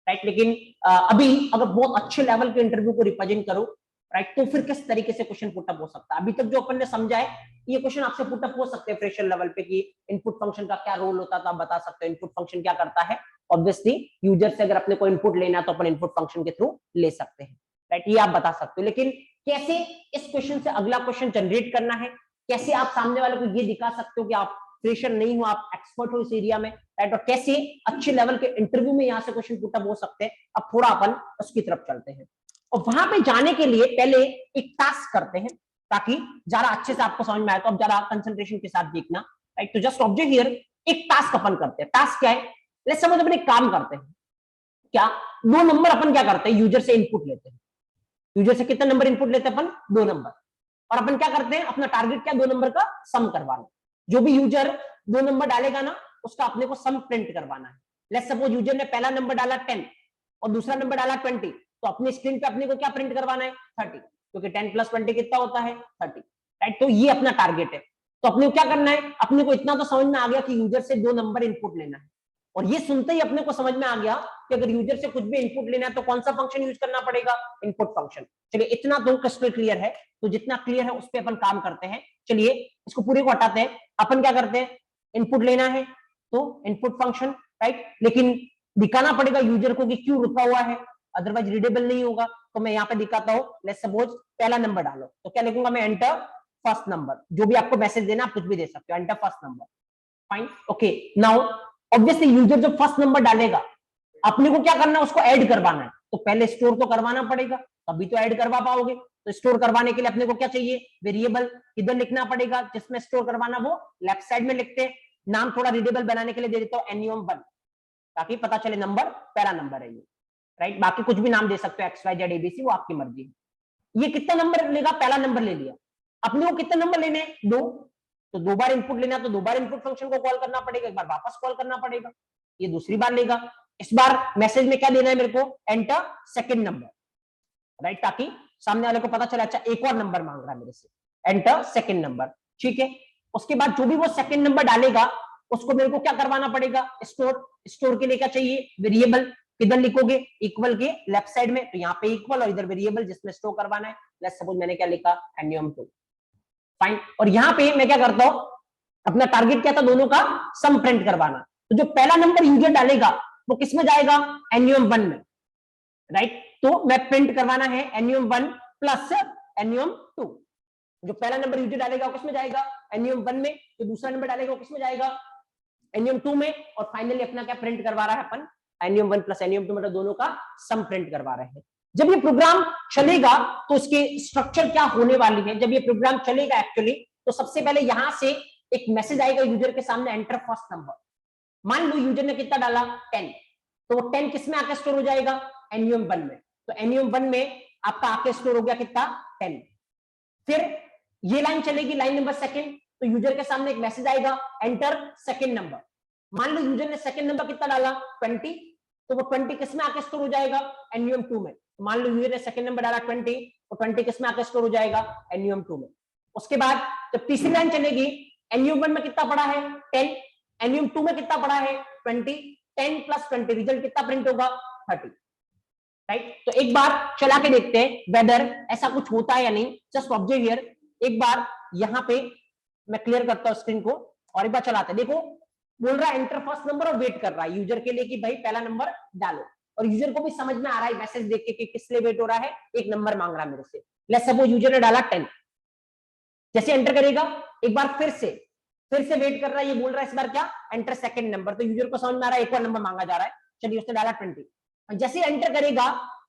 Speaker 1: राइट। लेकिन अभी अगर बहुत अच्छे लेवल के इंटरव्यू को रिप्रेजेंट करो, राइट, तो फिर किस तरीके से क्वेश्चन पुटअप हो सकता है। अभी तक जो अपन ने समझा है, ये क्वेश्चन आपसे पुटअप हो सकते हैं फ्रेशर लेवल पे, कि इनपुट फंक्शन का क्या रोल होता था, आप बता सकते हो इनपुट फंक्शन क्या करता है। ऑब्वियसली यूजर से अगर अपने को इनपुट लेना है तो अपन इनपुट फंक्शन के थ्रू ले सकते हैं, राइट, ये आप बता सकते हो। लेकिन कैसे इस क्वेश्चन से अगला क्वेश्चन जनरेट करना है, कैसे आप सामने वाले को ये दिखा सकते हो कि आप फ्रेशर नहीं हो, आप एक्सपर्ट हो इस एरिया में, राइट, और कैसे अच्छे लेवल के इंटरव्यू में यहाँ से क्वेश्चन पुटअप हो सकते हैं, अब थोड़ा अपन उसकी तरफ चलते हैं। और वहां पे जाने के लिए पहले एक टास्क करते हैं, ताकि ज्यादा अच्छे से आपको समझ में आए, तो अब ज्यादा कंसंट्रेशन के साथ देखना, राइट। तो जस्ट ऑब्जर्व हियर, एक टास्क अपन करते हैं। टास्क क्या है, लेट्स सपोज अपन एक काम करते हैं, क्या 2 नंबर अपन क्या करते हैं, यूजर से इनपुट लेते हैं। यूजर से कितना नंबर इनपुट लेते हैं अपन, 2 नंबर, और अपन क्या करते हैं, अपना टारगेट क्या, 2 नंबर का सम करवाना। जो भी यूजर 2 नंबर डालेगा ना, उसका अपने को सम प्रिंट करवाना है। लेट्स सपोज यूजर ने पहला नंबर डाला 10 और दूसरा नंबर डाला 20, तो अपनी स्क्रीन पे अपने को क्या प्रिंट करवाना है, 30, क्योंकि 10 + 20 कितना होता है, 30, राइट। तो ये अपना टारगेट है। तो अपने को क्या करना है, अपने को इतना तो समझ में आ गया कि यूजर से 2 नंबर इनपुट लेना है, और ये सुनते ही अपने को समझ में आ गया कि अगर यूजर से कुछ भी इनपुट लेना है तो कौन सा फंक्शन यूज करना पड़ेगा, इनपुट फंक्शन। चलिए इतना तो क्रिस्टल क्लियर है, तो जितना क्लियर है उस पर अपन काम करते हैं। चलिए इसको पूरे को हटाते हैं। अपन क्या करते हैं, इनपुट लेना है तो इनपुट फंक्शन, राइट, लेकिन दिखाना पड़ेगा यूजर को कि क्यों रुका हुआ है, अदरवाइज रीडेबल नहीं होगा। तो मैं यहाँ पे दिखाता हूँ, लेट्स सपोज पहला नंबर डालो, तो क्या लिखूंगा मैं, एंटर फर्स्ट नंबर। जो भी आपको मैसेज देना आप कुछ भी दे सकते हो, enter first number, fine, okay. Now obviously user जो फर्स्ट नंबर डालेगा, अपने को क्या करना है, उसको ऐड करवाना है, तो पहले स्टोर तो करवाना पड़ेगा, तभी तो ऐड करवा पाओगे। तो स्टोर करवाने के लिए अपने को क्या चाहिए, वेरिएबल। इधर लिखना पड़ेगा जिसमें स्टोर करवाना, वो लेफ्ट साइड में लिखते हैं। नाम थोड़ा रीडेबल बनाने के लिए दे देता हूं NUM1, ताकि पता चले नंबर पहला नंबर है ये, राइट। बाकी कुछ भी नाम दे सकते हो, XYZ ABC, वो आपकी मर्जी है। ये कितना नंबर लेगा, पहला नंबर ले लिया। अपने को कितने नंबर लेने हैं, 2, तो 2 बार इनपुट लेना, तो 2 बार इनपुट फंक्शन को कॉल करना पड़ेगा, एक बार वापस कॉल करना पड़ेगा, ये दूसरी बार लेगा। इस बार मैसेज में क्या देना है मेरे को, एंटर सेकंड नंबर, राइट, ताकि सामने वाले को पता चले अच्छा एक और नंबर मांग रहा है मेरे से, एंटर सेकंड नंबर, ठीक है। उसके बाद जो भी वो सेकंड नंबर डालेगा उसको मेरे को क्या करवाना पड़ेगा, स्टोर। स्टोर के लिए क्या चाहिए, वेरिएबल। किधर लिखोगे, इक्वल के लेफ्ट साइड में, तो यहाँ पे इक्वल और इधर वेरिएबल जिसमें स्टोर करवाना है। लेट्स सपोज मैंने क्या लिखा, NUM2, फाइन। और यहाँ पे मैं क्या करता हूं, अपना टारगेट क्या था, दोनों का सम प्रिंट करवाना। तो जो पहला नंबर यूजर डालेगा वो किसमें जाएगा, NUM1 में, राइट। तो मैं प्रिंट करवाना है NUM1 प्लस NUM2। जो पहला नंबर यूजर डालेगा वो किसमें जाएगा, NUM1 में। जो दूसरा नंबर डालेगा वो किसमें जाएगा, NUM2 में। और फाइनली अपना क्या प्रिंट करवा रहा है अपन, NUM1 प्लस NUM2, मतलब दोनों का सम प्रिंट करवा रहे हैं। जब ये प्रोग्राम चलेगा तो उसके स्ट्रक्चर क्या होने वाली है, जब ये प्रोग्राम चलेगा एक्चुअली, तो सबसे पहले यहां से एक मैसेज आएगा यूजर के सामने, एंटर फर्स्ट नंबर। मान लो यूजर ने कितना डाला, 10, तो वो 10 किसमें आके स्टोर हो जाएगा, NUM1 में। तो NUM1 में आपका आके स्टोर हो गया कितना, 10। फिर ये लाइन चलेगी, लाइन नंबर सेकंड, तो यूजर के सामने एक मैसेज आएगा, एंटर सेकंड नंबर। मान लो यूजर ने सेकंड नंबर कितना डाला, 20, तो वो 20 किसमें आके स्टोर हो जाएगा, NUM2 में। तो मान लो यूजर ने सेकंड नंबर डाला 20, तो 20 किसमें आके स्टोर हो जाएगा, NUM2 में। उसके बाद जब तीसरी लाइन चलेगी, NUM1 में कितना पड़ा है, 10, NUM2 में कितना पड़ा है, 20, 10 + 20, रिजल्ट कितना प्रिंट होगा, 30, राइट। तो एक बार चला के देखते हैं वेदर ऐसा कुछ होता है या नहीं। जस्ट ऑब्जर्व हियर, एक बार यहाँ पे मैं क्लियर करता हूँ स्क्रीन को, और एक बार चलाते हैं। देखो बोल रहा है एंटर फर्स्ट नंबर, और वेट कर रहा है यूजर के लिए कि भाई पहला नंबर डालो। और यूजर को भी समझ में आ रहा है मैसेज देख के कि किस लिए वेट हो रहा है, एक नंबर मांग रहा है मेरे से। लेट्स सपोज यूजर ने डाला 10, जैसे एंटर करेगा एक बार फिर से वेट कर रहा है, ये बोल रहा है इस बार क्या, एंटर सेकंड नंबर। तो यूजर को समझ में आ रहा है एक और नंबर मांगा जा रहा है। चलिए उसने डाला 20, जैसे एंटर करेगा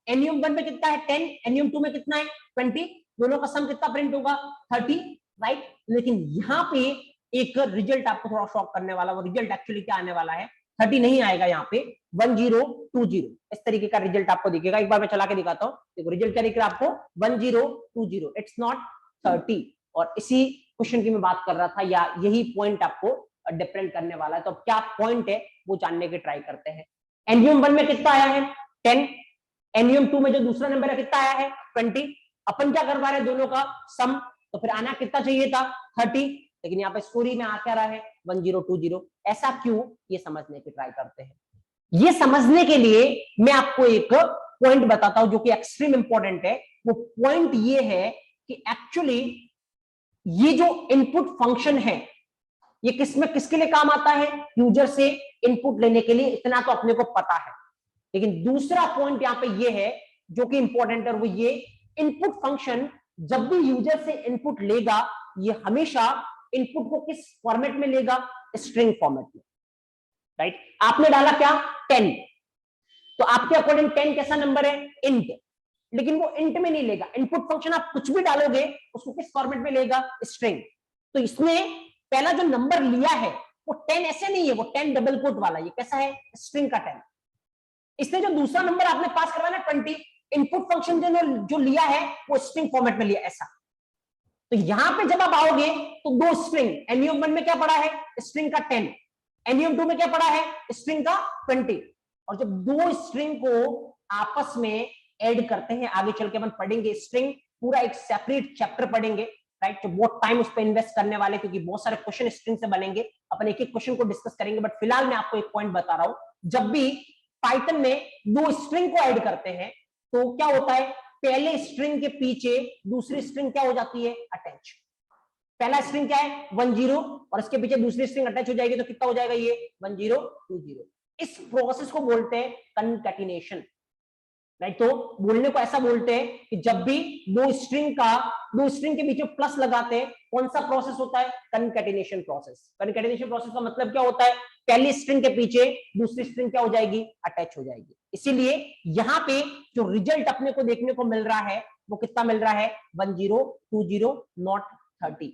Speaker 1: NUM1 में कितना है 10, NUM2 में कितना है 20, दोनों का सम कितना प्रिंट होगा 30, राइट। लेकिन यहाँ पे एक रिजल्ट आपको थोड़ा शॉक करने वाला, वो रिजल्ट एक्चुअली क्या आने वाला है, 30 नहीं आएगा यहाँ पे 1020, इस तरीके का रिजल्ट आपको दिखेगा। एक बार मैं चला के दिखाता हूँ, देखो रिजल्ट क्या दिख रहा है आपको 1020, इट्स नॉट 30। और इसी क्वेश्चन की मैं बात कर रहा था, या यही पॉइंट आपको डिफरेंट करने वाला है। तो क्या पॉइंट है वो जानने की ट्राई करते हैं। NUM1 में कितना आया है 10, NUM2 में जो दूसरा नंबर है कितना आया है 20, अपन क्या कर पा रहे हैं दोनों का सम, तो फिर आना कितना चाहिए था 30, लेकिन यहाँ पे स्टोरी में आ क्या रहा है 1020। ऐसा क्यों, ये समझने की ट्राई करते हैं। ये समझने के लिए मैं आपको एक पॉइंट बताता हूं जो कि एक्सट्रीम इंपॉर्टेंट है। वो पॉइंट ये है कि एक्चुअली ये जो इनपुट फंक्शन है ये किसमें किसके लिए काम आता है, यूजर से इनपुट लेने के लिए, इतना तो अपने को पता है। लेकिन दूसरा पॉइंट यहां पे ये है जो कि इंपॉर्टेंट है, वो ये इनपुट फंक्शन जब भी यूजर से इनपुट लेगा ये हमेशा इनपुट को किस फॉर्मेट में लेगा, स्ट्रिंग फॉर्मेट में, राइट। आपने डाला क्या 10, तो आपके अकॉर्डिंग 10 कैसा नंबर है इंट, लेकिन वो इंट में नहीं लेगा। इनपुट फंक्शन आप कुछ भी डालोगे उसको किस फॉर्मेट में लेगा, स्ट्रिंग। तो इसमें पहला जो नंबर लिया है वो 10 ऐसे नहीं है, वो 10 डबल कोट वाला, ये कैसा है स्ट्रिंग का 10। इसने जो दूसरा नंबर आपने पास करवाना 20, इनपुट फंक्शन जो लिया है वो स्ट्रिंग फॉर्मेट में लिया ऐसा। तो यहां पे जब आप आओगे तो दो स्ट्रिंग, NUM1 में क्या पड़ा है स्ट्रिंग का 10, NUM2 में क्या पड़ा है स्ट्रिंग का 20। और जब दो स्ट्रिंग को आपस में ऐड करते हैं, आगे चल के अपन पढ़ेंगे स्ट्रिंग, पूरा एक सेपरेट चैप्टर पढ़ेंगे, राइट। जो बहुत टाइम उस पर इन्वेस्ट करने वाले, क्योंकि बहुत सारे क्वेश्चन स्ट्रिंग से बनेंगे, अपन एक एक क्वेश्चन को डिस्कस करेंगे। बट फिलहाल मैं आपको एक पॉइंट बता रहा हूं, जब भी पाइथन में दो स्ट्रिंग को ऐड करते हैं तो क्या होता है, पहले स्ट्रिंग के पीछे दूसरी स्ट्रिंग क्या हो जाती है अटैच। पहला स्ट्रिंग क्या है 10 और इसके पीछे दूसरी स्ट्रिंग अटैच हो जाएगी तो कितना हो जाएगा ये 1020। इस प्रोसेस को बोलते हैं कंकैटिनेशन, राइट। तो बोलने को ऐसा बोलते हैं कि जब भी दो स्ट्रिंग के बीच में प्लस लगाते हैं, कौन सा प्रोसेस होता है कंकैटिनेशन प्रोसेस। कंकैटिनेशन प्रोसेस का मतलब क्या होता है, पहली स्ट्रिंग के पीछे दूसरी स्ट्रिंग क्या हो जाएगी अटैच हो जाएगी। इसीलिए यहाँ पे जो रिजल्ट अपने को देखने को मिल रहा है वो कितना मिल रहा है 1020 नॉट 30।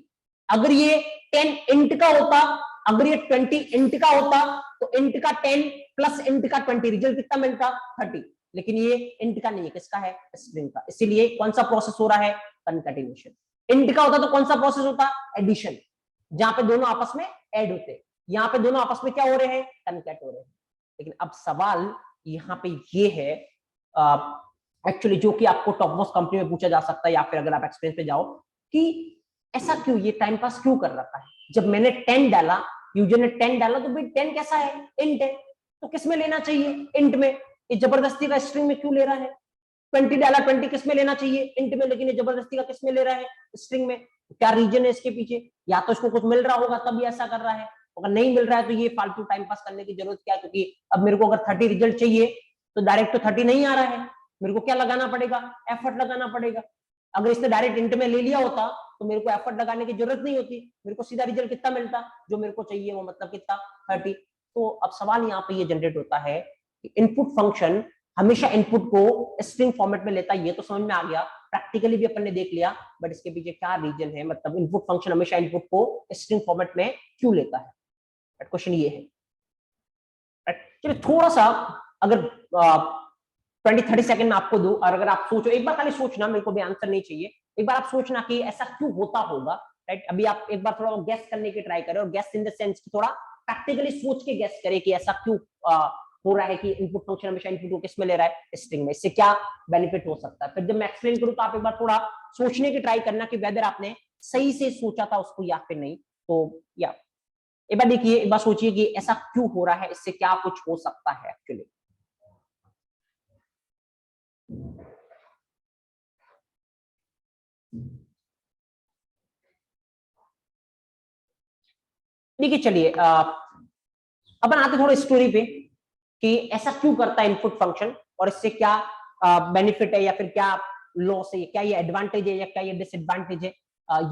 Speaker 1: अगर ये 10 इंट का होता, अगर ये 20 इंट का होता तो इंट का 10 प्लस इंट का 20 रिजल्ट कितना मिलता 30। लेकिन ये इंट का नहीं है, किसका है स्ट्रिंग का। इसीलिए कौन सा प्रोसेस हो रहा है कंकैटिनेशन। इंट का होता तो कौन सा प्रोसेस होता एडिशन, जहां पे दोनों आपस में ऐड होते। यहाँ पे दोनों आपस में क्या हो रहे हैं कनकैट हो रहे हैं। लेकिन अब सवाल यहाँ पे ये है एक्चुअली जो कि आपको टॉप मोस्ट कंपनी में पूछा जा सकता है, या फिर अगर आप एक्सपीरियंस पे जाओ कि ऐसा क्यों, ये टाइम पास क्यों कर रखा है। जब मैंने 10 डाला, यूजर ने 10 डाला, तो भाई 10 कैसा है इंट है, तो किसमें लेना चाहिए इंट में। ये जबरदस्ती का स्ट्रिंग में क्यों ले रहा है। 20 डाला, 20 किसमें लेना चाहिए इंट में, लेकिन ये जबरदस्ती का किसमें ले रहा है स्ट्रिंग में। क्या रीजन है इसके पीछे, या तो इसको कुछ मिल रहा होगा तभी ऐसा कर रहा है, अगर नहीं मिल रहा है तो ये फालतू टाइम पास करने की जरूरत क्या है। क्योंकि अब मेरे को अगर 30 रिजल्ट चाहिए तो डायरेक्ट तो 30 नहीं आ रहा है, मेरे को क्या लगाना पड़ेगा एफर्ट लगाना पड़ेगा। अगर इसने डायरेक्ट इंट में ले लिया होता तो मेरे को एफर्ट लगाने की जरूरत नहीं होती, मेरे को सीधा रिजल्ट कितना मिलता जो मेरे को चाहिए, वो मतलब कितना 30। तो अब सवाल यहाँ पे ये जनरेट होता है कि इनपुट फंक्शन हमेशा इनपुट को स्ट्रिंग फॉर्मेट में लेता है, ये तो समझ में आ गया, प्रैक्टिकली भी अपन ने देख लिया। बट इसके पीछे क्या रीजन है, मतलब इनपुट फंक्शन हमेशा इनपुट को स्ट्रिंग फॉर्मेट में क्यों लेता है, क्वेश्चन ये है। चलिए थोड़ा सा अगर 20-30 सेकंड में आपको दो, और अगर आप सोचो, एक बार खाली सोचना, मेरे को भी आंसर नहीं चाहिए, एक बार आप सोचना कि ऐसा क्यों होता होगा, राइट। अभी आप एक बार थोड़ा गैस करने की ट्राई करें, और गैस इन द सेंस की थोड़ा प्रैक्टिकली सोच के गैस करें कि ऐसा क्यों हो रहा है कि इनपुट फंक्शन हमेशा इनपुट को किस में ले रहा है स्ट्रिंग में, इससे क्या बेनिफिट हो सकता है। फिर जब मैं एक्सप्लेन करूं तो आप एक बार थोड़ा सोचने की ट्राई करना कि वेदर आपने सही से सोचा था उसको या फिर नहीं। तो या एक बार देखिए, एक बार सोचिए कि ऐसा क्यों हो रहा है, इससे क्या कुछ हो सकता है एक्चुअली। देखिए चलिए अपन आते थोड़े स्टोरी पे कि ऐसा क्यों करता है इनपुट फंक्शन, और इससे क्या बेनिफिट है या फिर क्या लॉस है, क्या ये एडवांटेज है या क्या ये डिसएडवांटेज है,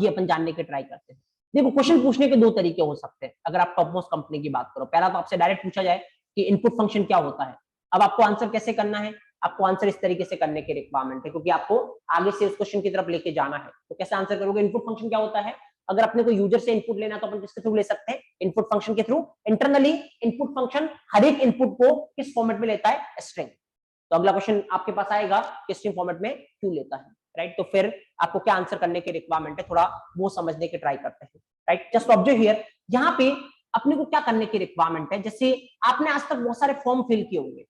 Speaker 1: ये अपन जानने की ट्राई करते हैं। देखो क्वेश्चन पूछने के दो तरीके हो सकते हैं अगर आप टॉप मोस्ट कंपनी की बात करो। पहला तो आपसे डायरेक्ट पूछा जाए कि इनपुट फंक्शन क्या होता है, अब आपको आंसर कैसे करना है आपको आंसर इस तरीके से करने की रिक्वायरमेंट है, क्योंकि आपको आगे से उस क्वेश्चन की तरफ लेके जाना है। तो कैसे आंसर करोगे? इनपुट फंक्शन क्या होता है? अगर अपने को यूजर से इनपुट लेना तो अपन किसके थ्रू ले सकते हैं? इनपुट फंक्शन के थ्रू। इंटरनली इनपुट फंक्शन हर एक इनपुट को किस फॉर्मेट में लेता है? स्ट्रिंग। तो अगला क्वेश्चन आपके पास आएगा कि स्ट्रिंग फॉर्मेट में क्यों लेता है, राइट? तो फिर आपको क्या आंसर करने की रिक्वायरमेंट है, थोड़ा वो समझने की ट्राई करते हैं, राइट? जस्ट ऑब्जर्व हियर, यहाँ पे अपने को क्या करने की रिक्वायरमेंट है? जैसे आपने आज तक बहुत सारे फॉर्म फिल किए होंगे,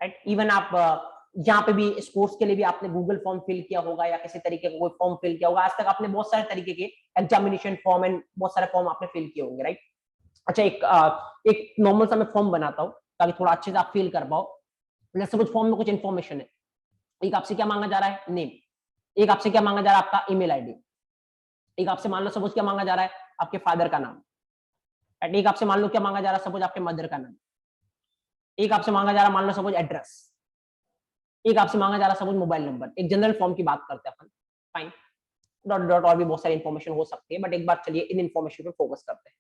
Speaker 1: राइट? इवन आप यहाँ पे भी इस कोर्स के लिए भी आपने गूगल फॉर्म फिल किया होगा या किसी तरीके का कोई फॉर्म फिल किया होगा। आज तक आपने बहुत सारे तरीके के एग्जामिनेशन फॉर्म एंड बहुत सारे फॉर्म आपने फिल किए होंगे, राइट? अच्छा, एक नॉर्मल सा मैं फॉर्म बनाता हूँ ताकि थोड़ा अच्छे से आप फील कर पाओ। जैसे कुछ फॉर्म में कुछ इन्फॉर्मेशन है, एक आपसे क्या मांगा जा रहा है? नेम। एक आपसे क्या मांगा जा रहा है? आपका ईमेल आईडी। एक आपसे मान लो सपोज क्या मांगा जा रहा है? आपके फादर का नाम। एक आपसे मान लो क्या मांगा जा रहा है? सपोज आपके मदर का नाम। एक आपसे मांगा जा रहा है मान लो सपोज एड्रेस। एक आपसे मांगा जा रहा है सपोज मोबाइल नंबर। एक जनरल फॉर्म की बात करते हैं अपन, फाइन। डॉट डॉट और भी बहुत सारी इंफॉर्मेशन हो सकती है, बट एक बार चलिए इन इंफॉर्मेशन पे फोकस करते हैं,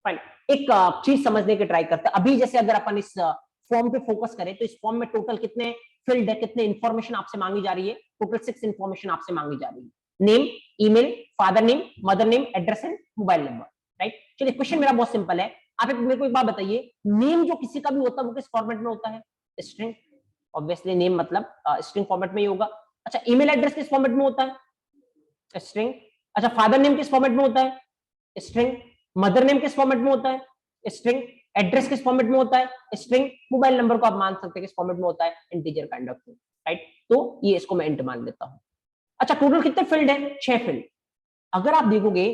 Speaker 1: फाइन। एक चीज समझने की ट्राई करते हैं। अभी जैसे अगर अपन इस फॉर्म पे फोकस करें तो इस फॉर्म में टोटल कितने फील्ड है, कितने इंफॉर्मेशन आपसे मांगी जा रही है? टोटल 6 इंफॉर्मेशन आपसे मांगी जा रही है। Name, email, father name, mother name, address and mobile number, right? चलिए क्वेश्चन मेरा बहुत सिंपल है। आप मेरे को एक बात बताइए, नेम जो किसी का भी होता है वो किस फॉर्मेट में होता है? स्ट्रिंग। ऑब्वियसली नेम मतलब स्ट्रिंग फॉर्मेट में ही होगा। अच्छा, ईमेल एड्रेस किस फॉर्मेट में होता है? स्ट्रिंग। अच्छा, फादर नेम किस फॉर्मेट में होता है? स्ट्रिंग। मदर नेम किस फॉर्मेट में होता है? स्ट्रिंग। एड्रेस किस फॉर्मेट में होता है? स्ट्रिंग। मोबाइल नंबर को आप मान सकते हैं किस फॉर्मेट में होता है? Integer kind of thing, right? तो ये इसको मैं इंट मान लेता हूं। अच्छा, टोटल कितने फील्ड है? 6 फील्ड। अगर आप देखोगे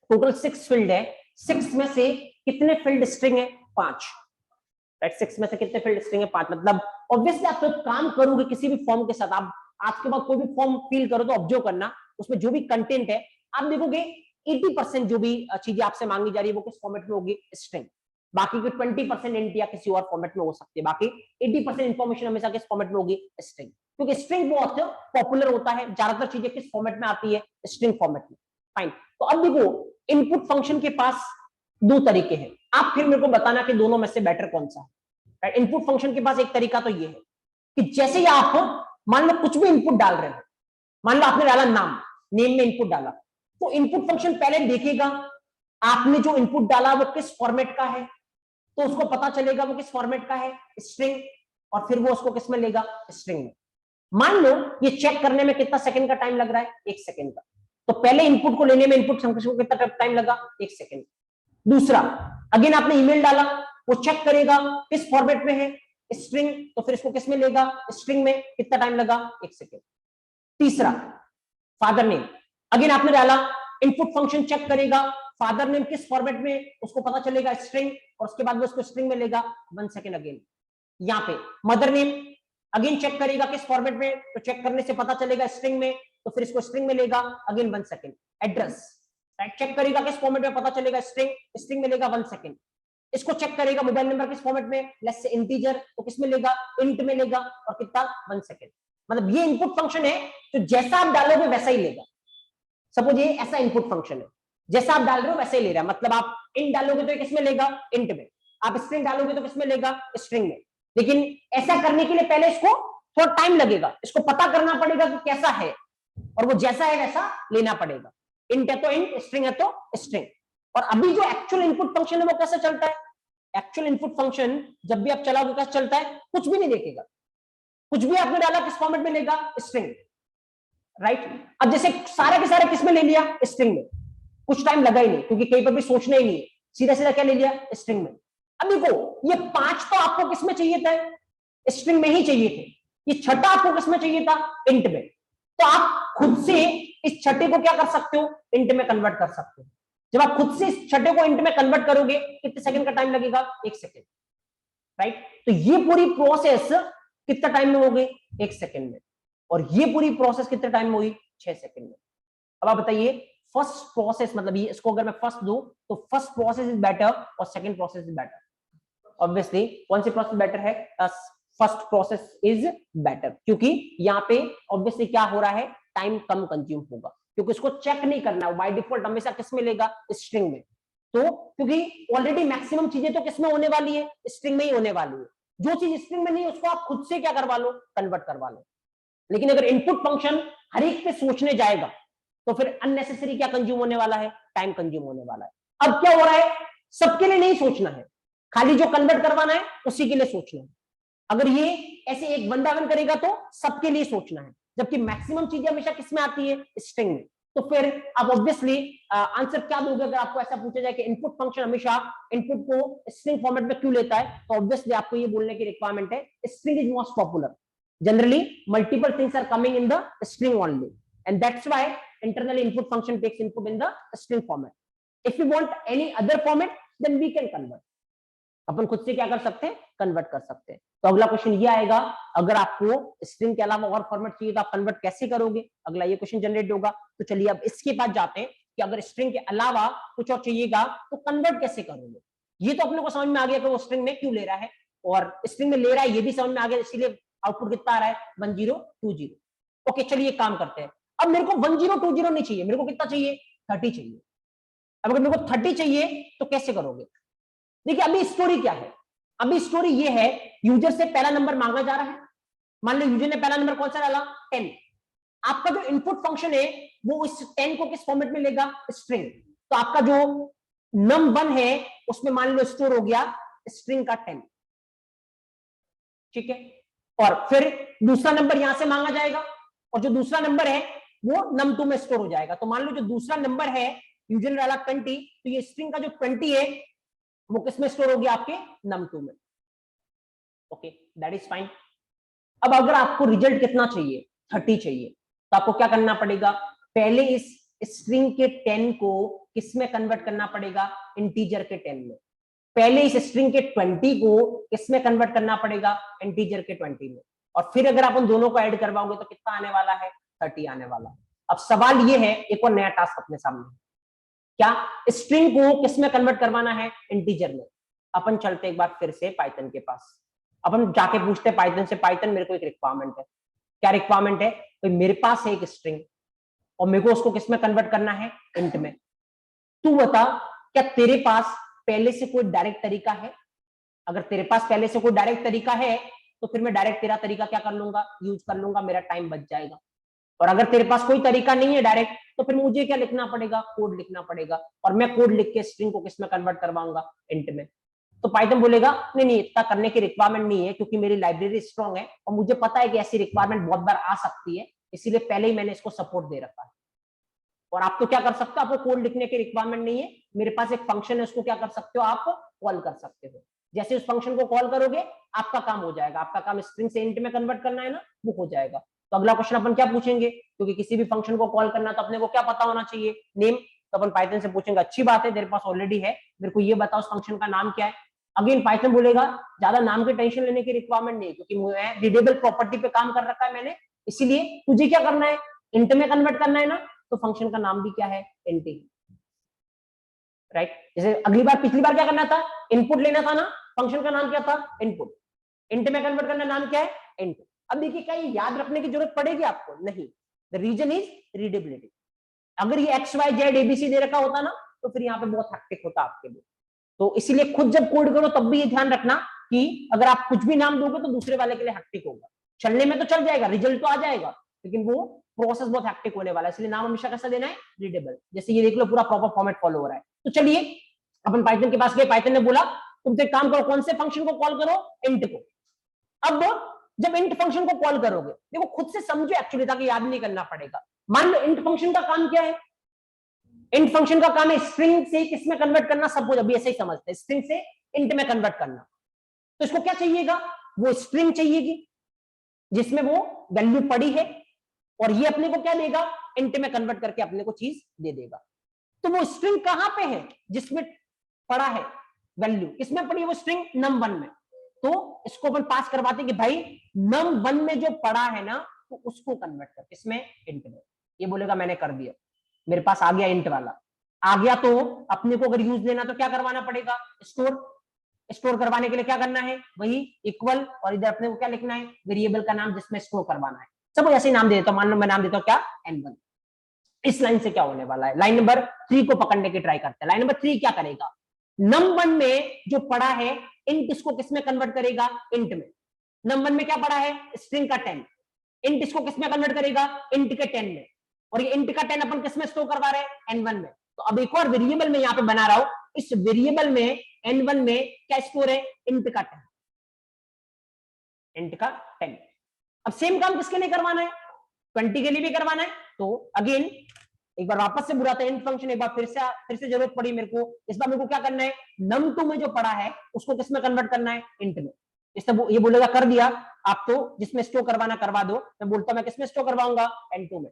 Speaker 1: टोटल 6 फील्ड है, 6 में से कितने फील्ड स्ट्रिंग है? 5, राइट? 6 में से कितने फील्ड स्ट्रिंग है? 5। मतलब ऑब्वियसली आप तो काम करोगे किसी भी फॉर्म के साथ, आप आज के बाद कोई भी फॉर्म फिल करो तो ऑब्जर्व करना उसमें जो भी कंटेंट है, आप देखोगे 80% जो भी चीजें आपसे मांगी जा रही है वो किस फॉर्मेट में होगी? स्ट्रिंग। बाकी की 20% इंट या किसी और फॉर्मेट में हो सकती है। बाकी 80% इंफॉर्मेशन हमेशा किस फॉर्मेट में होगी? स्ट्रिंग। क्योंकि स्ट्रिंग बहुत पॉपुलर होता है, ज्यादातर चीजें किस फॉर्मेट में आती है? स्ट्रिंग फॉर्मेट में, फाइन। तो अब देखो, इनपुट फंक्शन के पास 2 तरीके हैं। आप फिर मेरे को बताना कि दोनों में से बेटर कौन सा है। इनपुट फंक्शन के पास एक तरीका तो ये है कि जैसे ही आप मान लो कुछ भी इनपुट डाल रहे हो, मान लो आपने डाला नाम, नेम में इनपुट डाला, तो इनपुट फंक्शन पहले देखेगा आपने जो इनपुट डाला वो किस फॉर्मेट का है, तो उसको पता चलेगा वो किस फॉर्मेट का है? स्ट्रिंग। और फिर वो उसको किस में लेगा? स्ट्रिंग में। मान लो ये चेक करने में कितना सेकंड का टाइम लग रहा है? 1 सेकंड का। तो पहले इनपुट को लेने में इनपुट फंक्शन को कितना टाइम लगा? 1 सेकंड। दूसरा, अगेन आपने ईमेल डाला, वो चेक करेगा किस फॉर्मेट में है? स्ट्रिंग। तो फिर इसको किस में लेगा? स्ट्रिंग में। कितना टाइम लगा? 1 सेकंड। तीसरा, फादर नेम, अगेन आपने डाला, इनपुट फंक्शन चेक करेगा फादर नेम किस फॉर्मेट में, उसको पता चलेगा स्ट्रिंग, और उसके बाद वो उसको स्ट्रिंग में लेगा। 1 सेकंड अगेन। यहाँ पे मदर नेम अगेन चेक करेगा किस फॉर्मेट में, तो चेक करने से पता चलेगा स्ट्रिंग में, तो फिर इसको स्ट्रिंग में लेगा। Again 1 second. Address, right? Check करेगा किस फॉर्मेट में, पता चलेगा स्ट्रिंग, स्ट्रिंग में लेगा 1 सेकंड। इसको चेक करेगा मोबाइल नंबर किस फॉर्मेट में, लेट्स से इंटीजर, तो किस में लेगा? इंट में लेगा। और कितना? 1 सेकंड। मतलब ये इनपुट फंक्शन है, तो जैसा आप डालोगे वैसा ही लेगा। सपोज ये ऐसा इनपुट फंक्शन है, जैसा आप डाल रहे हो वैसे ही ले रहा है। मतलब आप इंट डालोगे तो किस में लेगा? इंट में। आप स्ट्रिंग डालोगे तो किस में लेगा? स्ट्रिंग में। लेकिन ऐसा करने के लिए पहले इसको थोड़ा टाइम लगेगा, इसको पता करना पड़ेगा कि कैसा है, और वो जैसा है वैसा लेना पड़ेगा। इंट है तो इंट, स्ट्रिंग है तो स्ट्रिंग। और अभी जो एक्चुअल इनपुट फंक्शन है वो कैसे चलता है? एक्चुअल इनपुट फंक्शन जब भी आप चलाओगे कैसे चलता है? कुछ भी नहीं देखेगा, कुछ भी आपने डाला किस फॉर्मेट में लेगा? String, right? अब जैसे सारे के सारे किस में ले लिया? स्ट्रिंग में। कुछ टाइम लगा ही नहीं, क्योंकि कहीं पर भी सोचना ही नहीं है, सीधा सीधा क्या ले लिया? स्ट्रिंग में। अब देखो, ये 5 तो आपको किस में चाहिए था? स्ट्रिंग में ही चाहिए थे। ये छठा आपको किस में चाहिए था? इंट में। तो आप खुद से इस छठे को क्या कर सकते हो? इंट में कन्वर्ट कर सकते हो। जब आप खुद से इस छठे को इंट में कन्वर्ट करोगे, कितने सेकंड का टाइम लगेगा? 1 सेकंड, राइट? तो ये पूरी प्रोसेस कितना टाइम में हो गई? 1 सेकंड में। और ये पूरी प्रोसेस कितने टाइम में हुई? 6 सेकंड में। अब आप बताइए, फर्स्ट प्रोसेस मतलब ये, इसको अगर मैं फर्स्ट दूं तो फर्स्ट प्रोसेस इज बेटर और second process is better. Obviously कौन सी प्रोसेस बेटर है? फर्स्ट प्रोसेस इज बेटर, क्योंकि यहाँ पे ऑब्वियसली क्या हो रहा है? टाइम कम कंज्यूम होगा, क्योंकि इसको चेक नहीं करना है। बाय डिफॉल्ट हमेशा किस में लेगा? स्ट्रिंग में। तो क्योंकि ऑलरेडी मैक्सिमम चीजें तो किस में होने वाली है? स्ट्रिंग में ही होने वाली है। जो चीज स्ट्रिंग में नहीं है उसको आप खुद से क्या करवा लो, कन्वर्ट करवा लो। लेकिन अगर इनपुट फंक्शन हर एक पे सोचने जाएगा तो फिर अननेसेसरी क्या कंज्यूम होने वाला है, टाइम कंज्यूम होने वाला है। अब क्या हो रहा है, सबके लिए नहीं सोचना है, खाली जो कन्वर्ट करवाना है उसी के लिए सोचना है। अगर ये ऐसे एक वृंदावन करेगा तो सबके लिए सोचना है, जबकि मैक्सिमम चीजें हमेशा किसमें आती है, स्ट्रिंग में। तो फिर आप ऑब्वियसली आंसर क्या दोगे अगर आपको ऐसा पूछा जाए कि इनपुट फंक्शन हमेशा इनपुट को स्ट्रिंग फॉर्मेट में क्यों लेता है, तो ऑब्वियसली आपको ये बोलने की रिक्वायरमेंट है string is most popular, generally multiple things are coming in the string only, and that's why internally input function takes input in the string format. If you want any other format then we can convert, अपन खुद से क्या कर सकते हैं, कन्वर्ट कर सकते हैं। तो अगला क्वेश्चन ये आएगा, अगर आपको स्ट्रिंग के अलावा और फॉर्मेट चाहिए तो आप कन्वर्ट कैसे करोगे, अगला ये क्वेश्चन जनरेट होगा। तो चलिए अब इसके बाद जाते हैं कि अगर स्ट्रिंग के अलावा कुछ और चाहिएगा तो कन्वर्ट कैसे करोगे। ये तो अपने को समझ में आ गया कि वो स्ट्रिंग में क्यों ले रहा है, और स्ट्रिंग में ले रहा है ये भी समझ में आ गया, इसीलिए आउटपुट कितना आ रहा है, 1020। ओके चलिए एक काम करते हैं, अब मेरे को 1020 नहीं चाहिए, मेरे को कितना चाहिए, 30 चाहिए। अब अगर मेरे को 30 चाहिए तो कैसे करोगे, देखिए अभी स्टोरी क्या है, अभी स्टोरी ये है, यूजर से पहला नंबर मांगा जा रहा है, मान लो यूजर ने पहला नंबर कौन सा डाला, 10। आपका जो इनपुट फंक्शन है वो इस 10 को किस फॉर्मेट में लेगा, स्ट्रिंग। तो आपका जो num1 है उसमें मान लो स्टोर हो गया स्ट्रिंग का 10, ठीक है। और फिर दूसरा नंबर यहां से मांगा जाएगा, और जो दूसरा नंबर है वो num2 में स्टोर हो जाएगा। तो मान लो जो दूसरा नंबर है यूजर ने डाला 20, तो ये स्ट्रिंग का जो 20 है वो किसमें स्टोर हो गया, आपके num2 में। Okay that is fine. अब अगर आपको रिजल्ट कितना चाहिए, 30 चाहिए, तो आपको क्या करना पड़ेगा, पहले इस स्ट्रिंग के 10 को किसमें कन्वर्ट करना पड़ेगा, इंटीजर के 10 में। पहले इस स्ट्रिंग के 20 को किसमें कन्वर्ट करना पड़ेगा, इंटीजर के 20 में। और फिर अगर आप उन दोनों को ऐड करवाओगे तो कितना आने वाला है, 30 आने वाला है। अब सवाल ये है, एक और नया टास्क अपने सामने, क्या स्ट्रिंग को किसमें कन्वर्ट करवाना है, इंटीजर में। अपन चलते एक बार फिर से पाइथन के पास, अपन जाके पूछते हैं पाइथन से, पाइथन मेरे को एक रिक्वायरमेंट है, क्या रिक्वायरमेंट है, तो मेरे पास है एक स्ट्रिंग और मेरे को उसको किसमें कन्वर्ट करना है, इंट में। तू बता क्या तेरे पास पहले से कोई डायरेक्ट तरीका है, अगर तेरे पास पहले से कोई डायरेक्ट तरीका है तो फिर मैं डायरेक्ट तेरा तरीका क्या कर लूंगा, यूज कर लूंगा, मेरा टाइम बच जाएगा। और अगर तेरे पास कोई तरीका नहीं है डायरेक्ट, तो फिर मुझे क्या लिखना पड़ेगा, कोड लिखना पड़ेगा, और मैं कोड लिख के स्ट्रिंग को किसमें कन्वर्ट करवाऊंगा, इंट में। तो पाइथन बोलेगा नहीं नहीं इतना करने की रिक्वायरमेंट नहीं है, क्योंकि मेरी लाइब्रेरी स्ट्रॉन्ग है और मुझे पता है कि ऐसी रिक्वायरमेंट बहुत बार आ सकती है, इसीलिए पहले ही मैंने इसको सपोर्ट दे रखा है। और आप तो क्या कर सकते हो, आपको कोड लिखने की रिक्वायरमेंट नहीं है, मेरे पास एक फंक्शन है, उसको क्या कर सकते हो, आप कॉल कर सकते हो। जैसे उस फंक्शन को कॉल करोगे आपका काम हो जाएगा, आपका काम स्ट्रिंग से इंट में कन्वर्ट करना है ना, वो हो जाएगा। तो अगला क्वेश्चन अपन क्या पूछेंगे, क्योंकि किसी भी फंक्शन को कॉल करना तो अपने को क्या पता होना चाहिए, नेम। तो अपन पाइथन से पूछेंगे, अच्छी बात है तेरे पास ऑलरेडी है, मेरे को ये बताओ उस फंक्शन का नाम क्या है। अगेन पाइथन बोलेगा ज्यादा नाम की टेंशन लेने की रिक्वायरमेंट नहीं है, क्योंकि मैं रीडेबल प्रॉपर्टी पे काम कर रखा है मैंने, इसीलिए तुझे क्या करना है, इंट में कन्वर्ट करना है ना, तो फंक्शन का नाम भी क्या है, इंट, राइट। जैसे अगली बार, पिछली बार क्या करना था, इनपुट लेना था ना, फंक्शन का नाम क्या था, इनपुट, इंट में कन्वर्ट करना नाम क्या है, इंट। अब देखिए क्या ये याद रखने की जरूरत पड़ेगी आपको, नहीं, द रीजन इज रीडेबिलिटी। अगर ये एक्स वाई जेड एबीसी दे रखा होता ना तो फिर यहाँ पे बहुत हैक्टिक होता आपके लिए। तो इसीलिए खुद जब कोड करो तब भी ये ध्यान रखना कि अगर आप कुछ भी नाम दोगे तो दूसरे वाले के लिए हैक्टिक होगा। चलने में तो चल जाएगा, रिजल्ट तो आ जाएगा, लेकिन वो प्रोसेस बहुत हैक्टिक होने वाला है, इसलिए नाम हमेशा कैसा देना है, रीडेबल। जैसे ये देख लो पूरा प्रॉपर फॉर्मेट फॉलो हो रहा है। तो चलिए अपन पाइथन के पास गए, पाइथन ने बोला तुम तो एक काम करो, कौन से फंक्शन को कॉल करो, इंट को। अब जब इंट फंक्शन को कॉल करोगे, देखो खुद से समझो एक्चुअली, ताकि याद नहीं करना पड़ेगा। मान लो इंट फंक्शन का काम क्या है, इंट फंक्शन का काम है स्ट्रिंग से किसमें कन्वर्ट करना, सब कुछ अभी ऐसे ही समझते हैं, स्ट्रिंग से इंट में कन्वर्ट करना। तो इसको क्या चाहिएगा, वो स्ट्रिंग चाहिएगी जिसमें वो वैल्यू पड़ी है, और ये अपने को क्या देगा, इंट में कन्वर्ट करके अपने को चीज दे देगा। तो वो स्ट्रिंग कहां पे है, जिसमें पड़ा है वैल्यू, किसमें पड़ी है वो स्ट्रिंग, num1 में। तो इसको अपन पास करवाते कि भाई num1 में जो पड़ा है ना, तो उसको कन्वर्ट कर किसमें, इंट में। ये बोलेगा मैंने कर दिया, मेरे पास आ गया इंट वाला, आ गया। तो अपने को अगर यूज लेना तो क्या करवाना पड़ेगा, स्टोर। स्टोर करवाने के लिए क्या करना है, वही इक्वल, और इधर अपने को क्या लिखना है, वेरिएबल का नाम जिसमें स्टोर करवाना है। सब ऐसे नाम दे देता हूं, मान लो मैं नाम देता हूं क्या, n1। इस लाइन से क्या होने वाला है, लाइन नंबर 3 को पकड़ने की ट्राई करते हैं। लाइन नंबर 3 क्या करेगा, num1 में जो पड़ा है int इसको किस में कन्वर्ट करेगा, int में। num1 में क्या पड़ा है, स्ट्रिंग का 10, int इसको किस में कन्वर्ट करेगा, int के 10 में, और ये int का 10 अपन किस में स्टोर करवा रहे हैं, n1 में। तो अब एक और वेरिएबल में यहां पे बना रहा हूं, इस वेरिएबल में n1 में क्या स्टोर है, int का 10, int का 10। अब सेम काम किसके लिए करवाना है, 20 के लिए भी करवाना है। तो अगेन एक बार वापस से बुलाते हैं इंट फंक्शन, एक बार फिर से जरूरत पड़ी मेरे को, इस बार मेरे को क्या करना है, num2 में जो पड़ा है उसको किस में कन्वर्ट करना है, इंट में। इससे ये बोलेगा कर दिया, आप तो जिसमें स्टोर करवाना करवा दो, मैं बोलता मैं किसमें स्टोर करवाऊंगा, n2 में।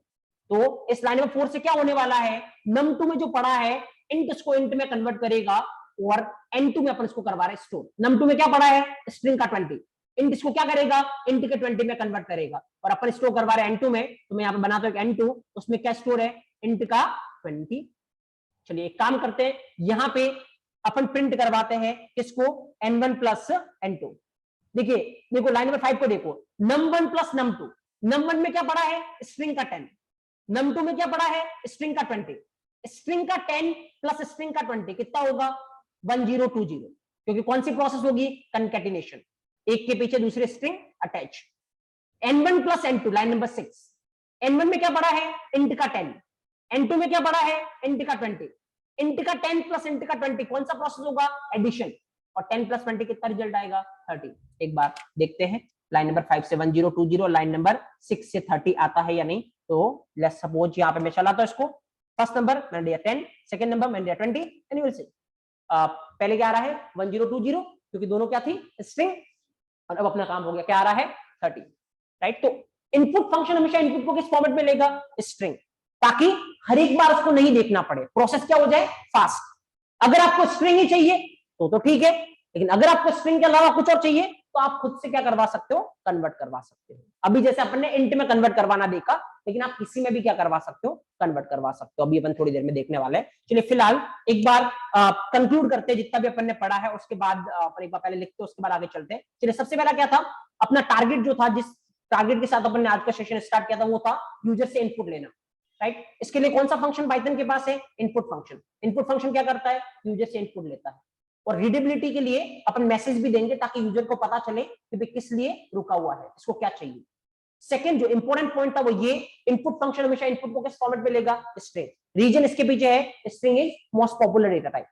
Speaker 1: तो इस लाइन नंबर 4 से क्या होने वाला है, num2 में जो पड़ा है इंट इसको इंट में कन्वर्ट करेगा, और n2 में अपन इसको करवा रहे हैं स्टोर। num2 में क्या पड़ा है, स्ट्रिंग का 20, इंट इसको क्या करेगा, इंट के 20 में कन्वर्ट करेगा, और अपन स्टोर करवा रहे हैं n2 में। तो मैं यहाँ पे बनाता हूं n2, उसमें क्या स्टोर है, इंट का 20। चलिए एक काम करते हैं, यहां पे अपन प्रिंट करवाते हैं किसको, n1 प्लस n2। देखिए देखो लाइन नंबर 5 को देखो, num1 प्लस num2, num1 में क्या पड़ा है, स्ट्रिंग का 10, num2 में क्या पड़ा है, स्ट्रिंग का 20, स्ट्रिंग का 10 प्लस स्ट्रिंग का 20 कितना होगा, 1020, क्योंकि कौन सी प्रोसेस होगी, कंकैटिनेशन, एक के पीछे दूसरे string attach. n1 plus n2 line number 6, n1 में क्या पड़ा है, इंट का 10, n2 में क्या पड़ा है, इंट का 20, इंट का 10 प्लस इंट का 20 कौन सा प्रोसेस होगा, एडिशन, और 10 प्लस 20 कितना रिजल्ट आएगा, 30। एक बार देखते हैं लाइन नंबर 5 से 1020, लाइन नंबर 6 से 30 आता है या नहीं। तो लेट्स सपोज यहाँ पे मैं चलाता हूं इसको, फर्स्ट नंबर मैंने दिया 10, सेकंड नंबर मैंने दिया 20, एंड यू विल सी पहले क्या आ रहा है 1020, क्योंकि दोनों क्या थी, स्ट्रिंग, और अब अपना काम हो गया, क्या आ रहा है 30, राइट। तो इनपुट फंक्शन हमेशा इनपुट को किस फॉर्मेट में लेगा, स्ट्रिंग, ताकि हर एक बार उसको नहीं देखना पड़े, प्रोसेस क्या हो जाए, फास्ट। अगर आपको स्ट्रिंग ही चाहिए तो ठीक है, लेकिन अगर आपको स्ट्रिंग के अलावा कुछ और चाहिए तो आप खुद से क्या करवा सकते हो, कन्वर्ट करवा सकते हो। अभी जैसे अपन ने इंट में कन्वर्ट करवाना देखा, लेकिन आप किसी में भी क्या करवा सकते हो, कन्वर्ट करवा सकते हो। अभी अपन थोड़ी देर में देखने वाले हैं। चलिए फिलहाल एक बार कंक्लूड करते हैं जितना भी अपन ने पढ़ा है, उसके बाद अपन एक बार पहले लिखते हैं, उसके बाद आगे चलते हैं। चलिए सबसे पहला क्या था, अपना टारगेट जो था, जिस टारगेट के साथ अपन ने आज का सेशन स्टार्ट किया था, वो था यूजर से इनपुट लेना, राइट। इसके लिए कौन सा फंक्शन पाइथन के पास है, इनपुट फंक्शन। इनपुट फंक्शन क्या करता है, यूजर से इनपुट लेता है, और रीडेबिलिटी के लिए अपन मैसेज भी देंगे ताकि यूजर को पता चले कि भाई किस लिए रुका हुआ है, इसको क्या चाहिए। सेकंड जो इंपॉर्टेंट पॉइंट था वो ये, इनपुट फंक्शन हमेशा इनपुट को किस फॉर्मेट में लेगा, स्ट्रिंग। रीजन इसके पीछे है, string is most popular data type,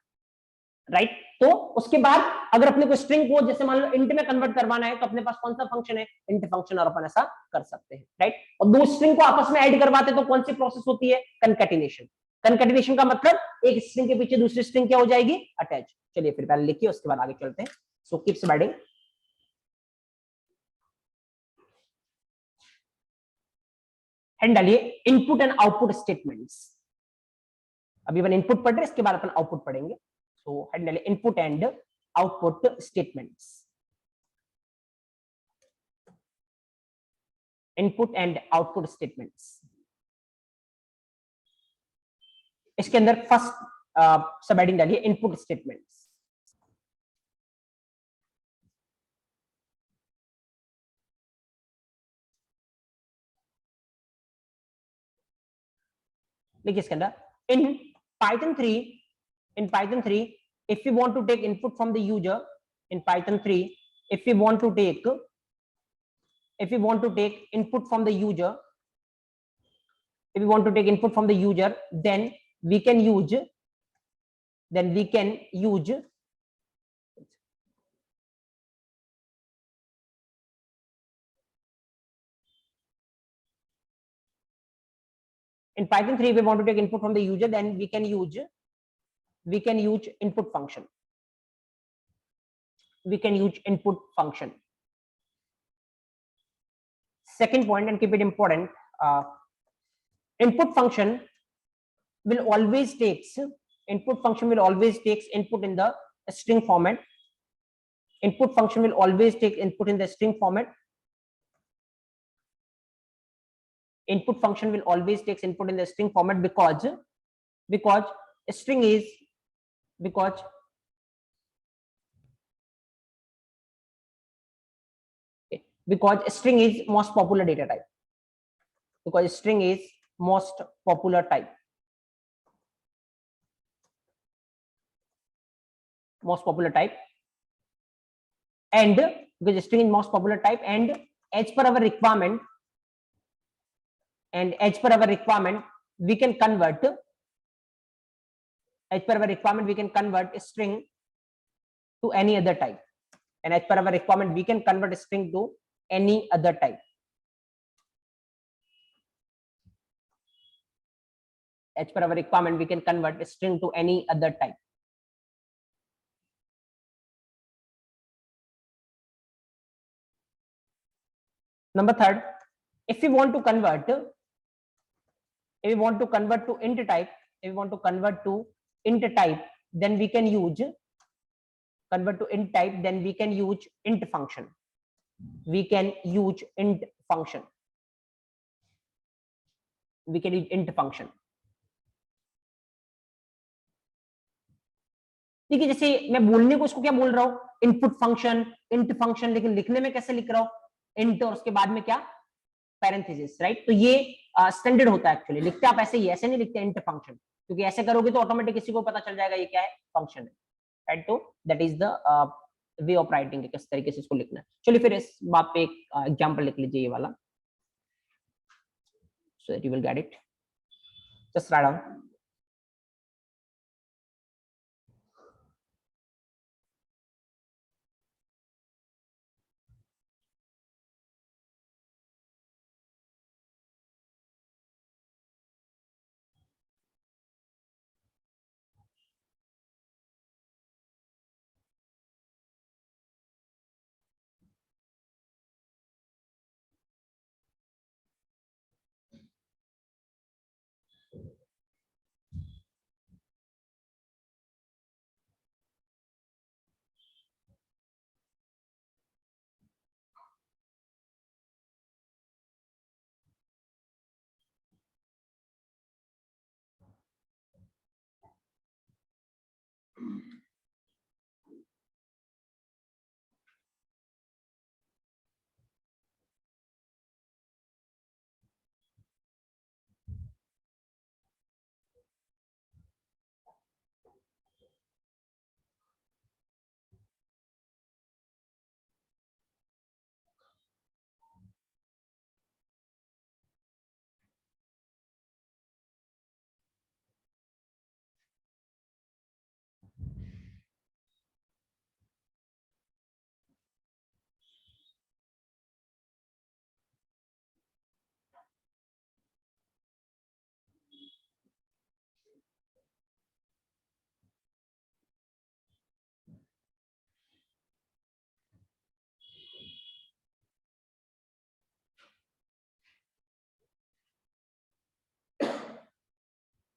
Speaker 1: right. तो उसके बाद अगर अपने को स्ट्रिंग को जैसे मान लो इंट में कन्वर्ट करवाना है, तो अपने पास कौन सा फंक्शन है, इंट फंक्शन, और अपन ऐसा कर सकते हैं, राइट। और दो स्ट्रिंग को आपस में ऐड करवाते तो कौन सी प्रोसेस होती है, कंकैटिनेशन। कंकैटिनेशन का मतलब एक स्ट्रिंग के पीछे दूसरी स्ट्रिंग क्या हो जाएगी, अटैच। चलिए फिर पहले लिखिए, उसके बाद आगे चलते हैं। So keep sliding. हेड डालिए इनपुट एंड आउटपुट स्टेटमेंट्स। अभी अपन इनपुट पढ़ रहे हैं, इसके बाद अपन आउटपुट पढ़ेंगे। सो हेड डालिए input and output statements. Input and output statements, इसके अंदर फर्स्ट सब हेडिंग डालिए इनपुट स्टेटमेंट्स। देखिए इसके अंदर इन Python 3 if you want to take input from the user in Python 3, if you want to take input from the user, if you want to take input from the user, then we can use in Python 3 if we want to take input from the user, then we can use input function. We can use input function. Second point, and keep it important, input function will always takes input in the string format. Input function will always take input in the string format. Input function will always takes input in the string format because string is string is most popular data type. Because string is most popular type. most popular type, and because string is most popular type, and as per our requirement, we can convert, string to any other type, and as per our requirement we can convert string to any other type. As per our requirement we can convert string to any other type. Number third, if we want to convert to int type, then we can use int function. ठीक है, जैसे मैं बोलने को इसको क्या बोल रहा हूं, इनपुट फंक्शन, इंट फंक्शन, लेकिन लिखने में कैसे लिख रहा हूं, इंट और उसके बाद में क्या, पैरेंथेसिस, राइट। तो ये स्टैंडर्ड होता है एक्चुअली, लिखते आप ऐसे ही, ऐसे नहीं लिखते इंट फंक्शन, क्योंकि ऐसे करोगे तो ऑटोमेटिक किसी को पता चल जाएगा ये क्या है, फंक्शन है, राइट। तो that is the way of writing, किस तरीके से इसको लिखना है। चलिए फिर इस बात पे एक एग्जांपल लिख लीजिए, ये वाला, so that you will get it. Just write down,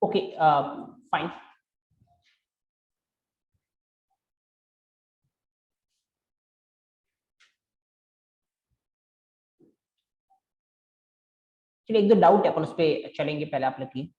Speaker 1: okay fine. चलिए एक दो डाउट है अपन उस पर चलेंगे, पहले आप लिखिए।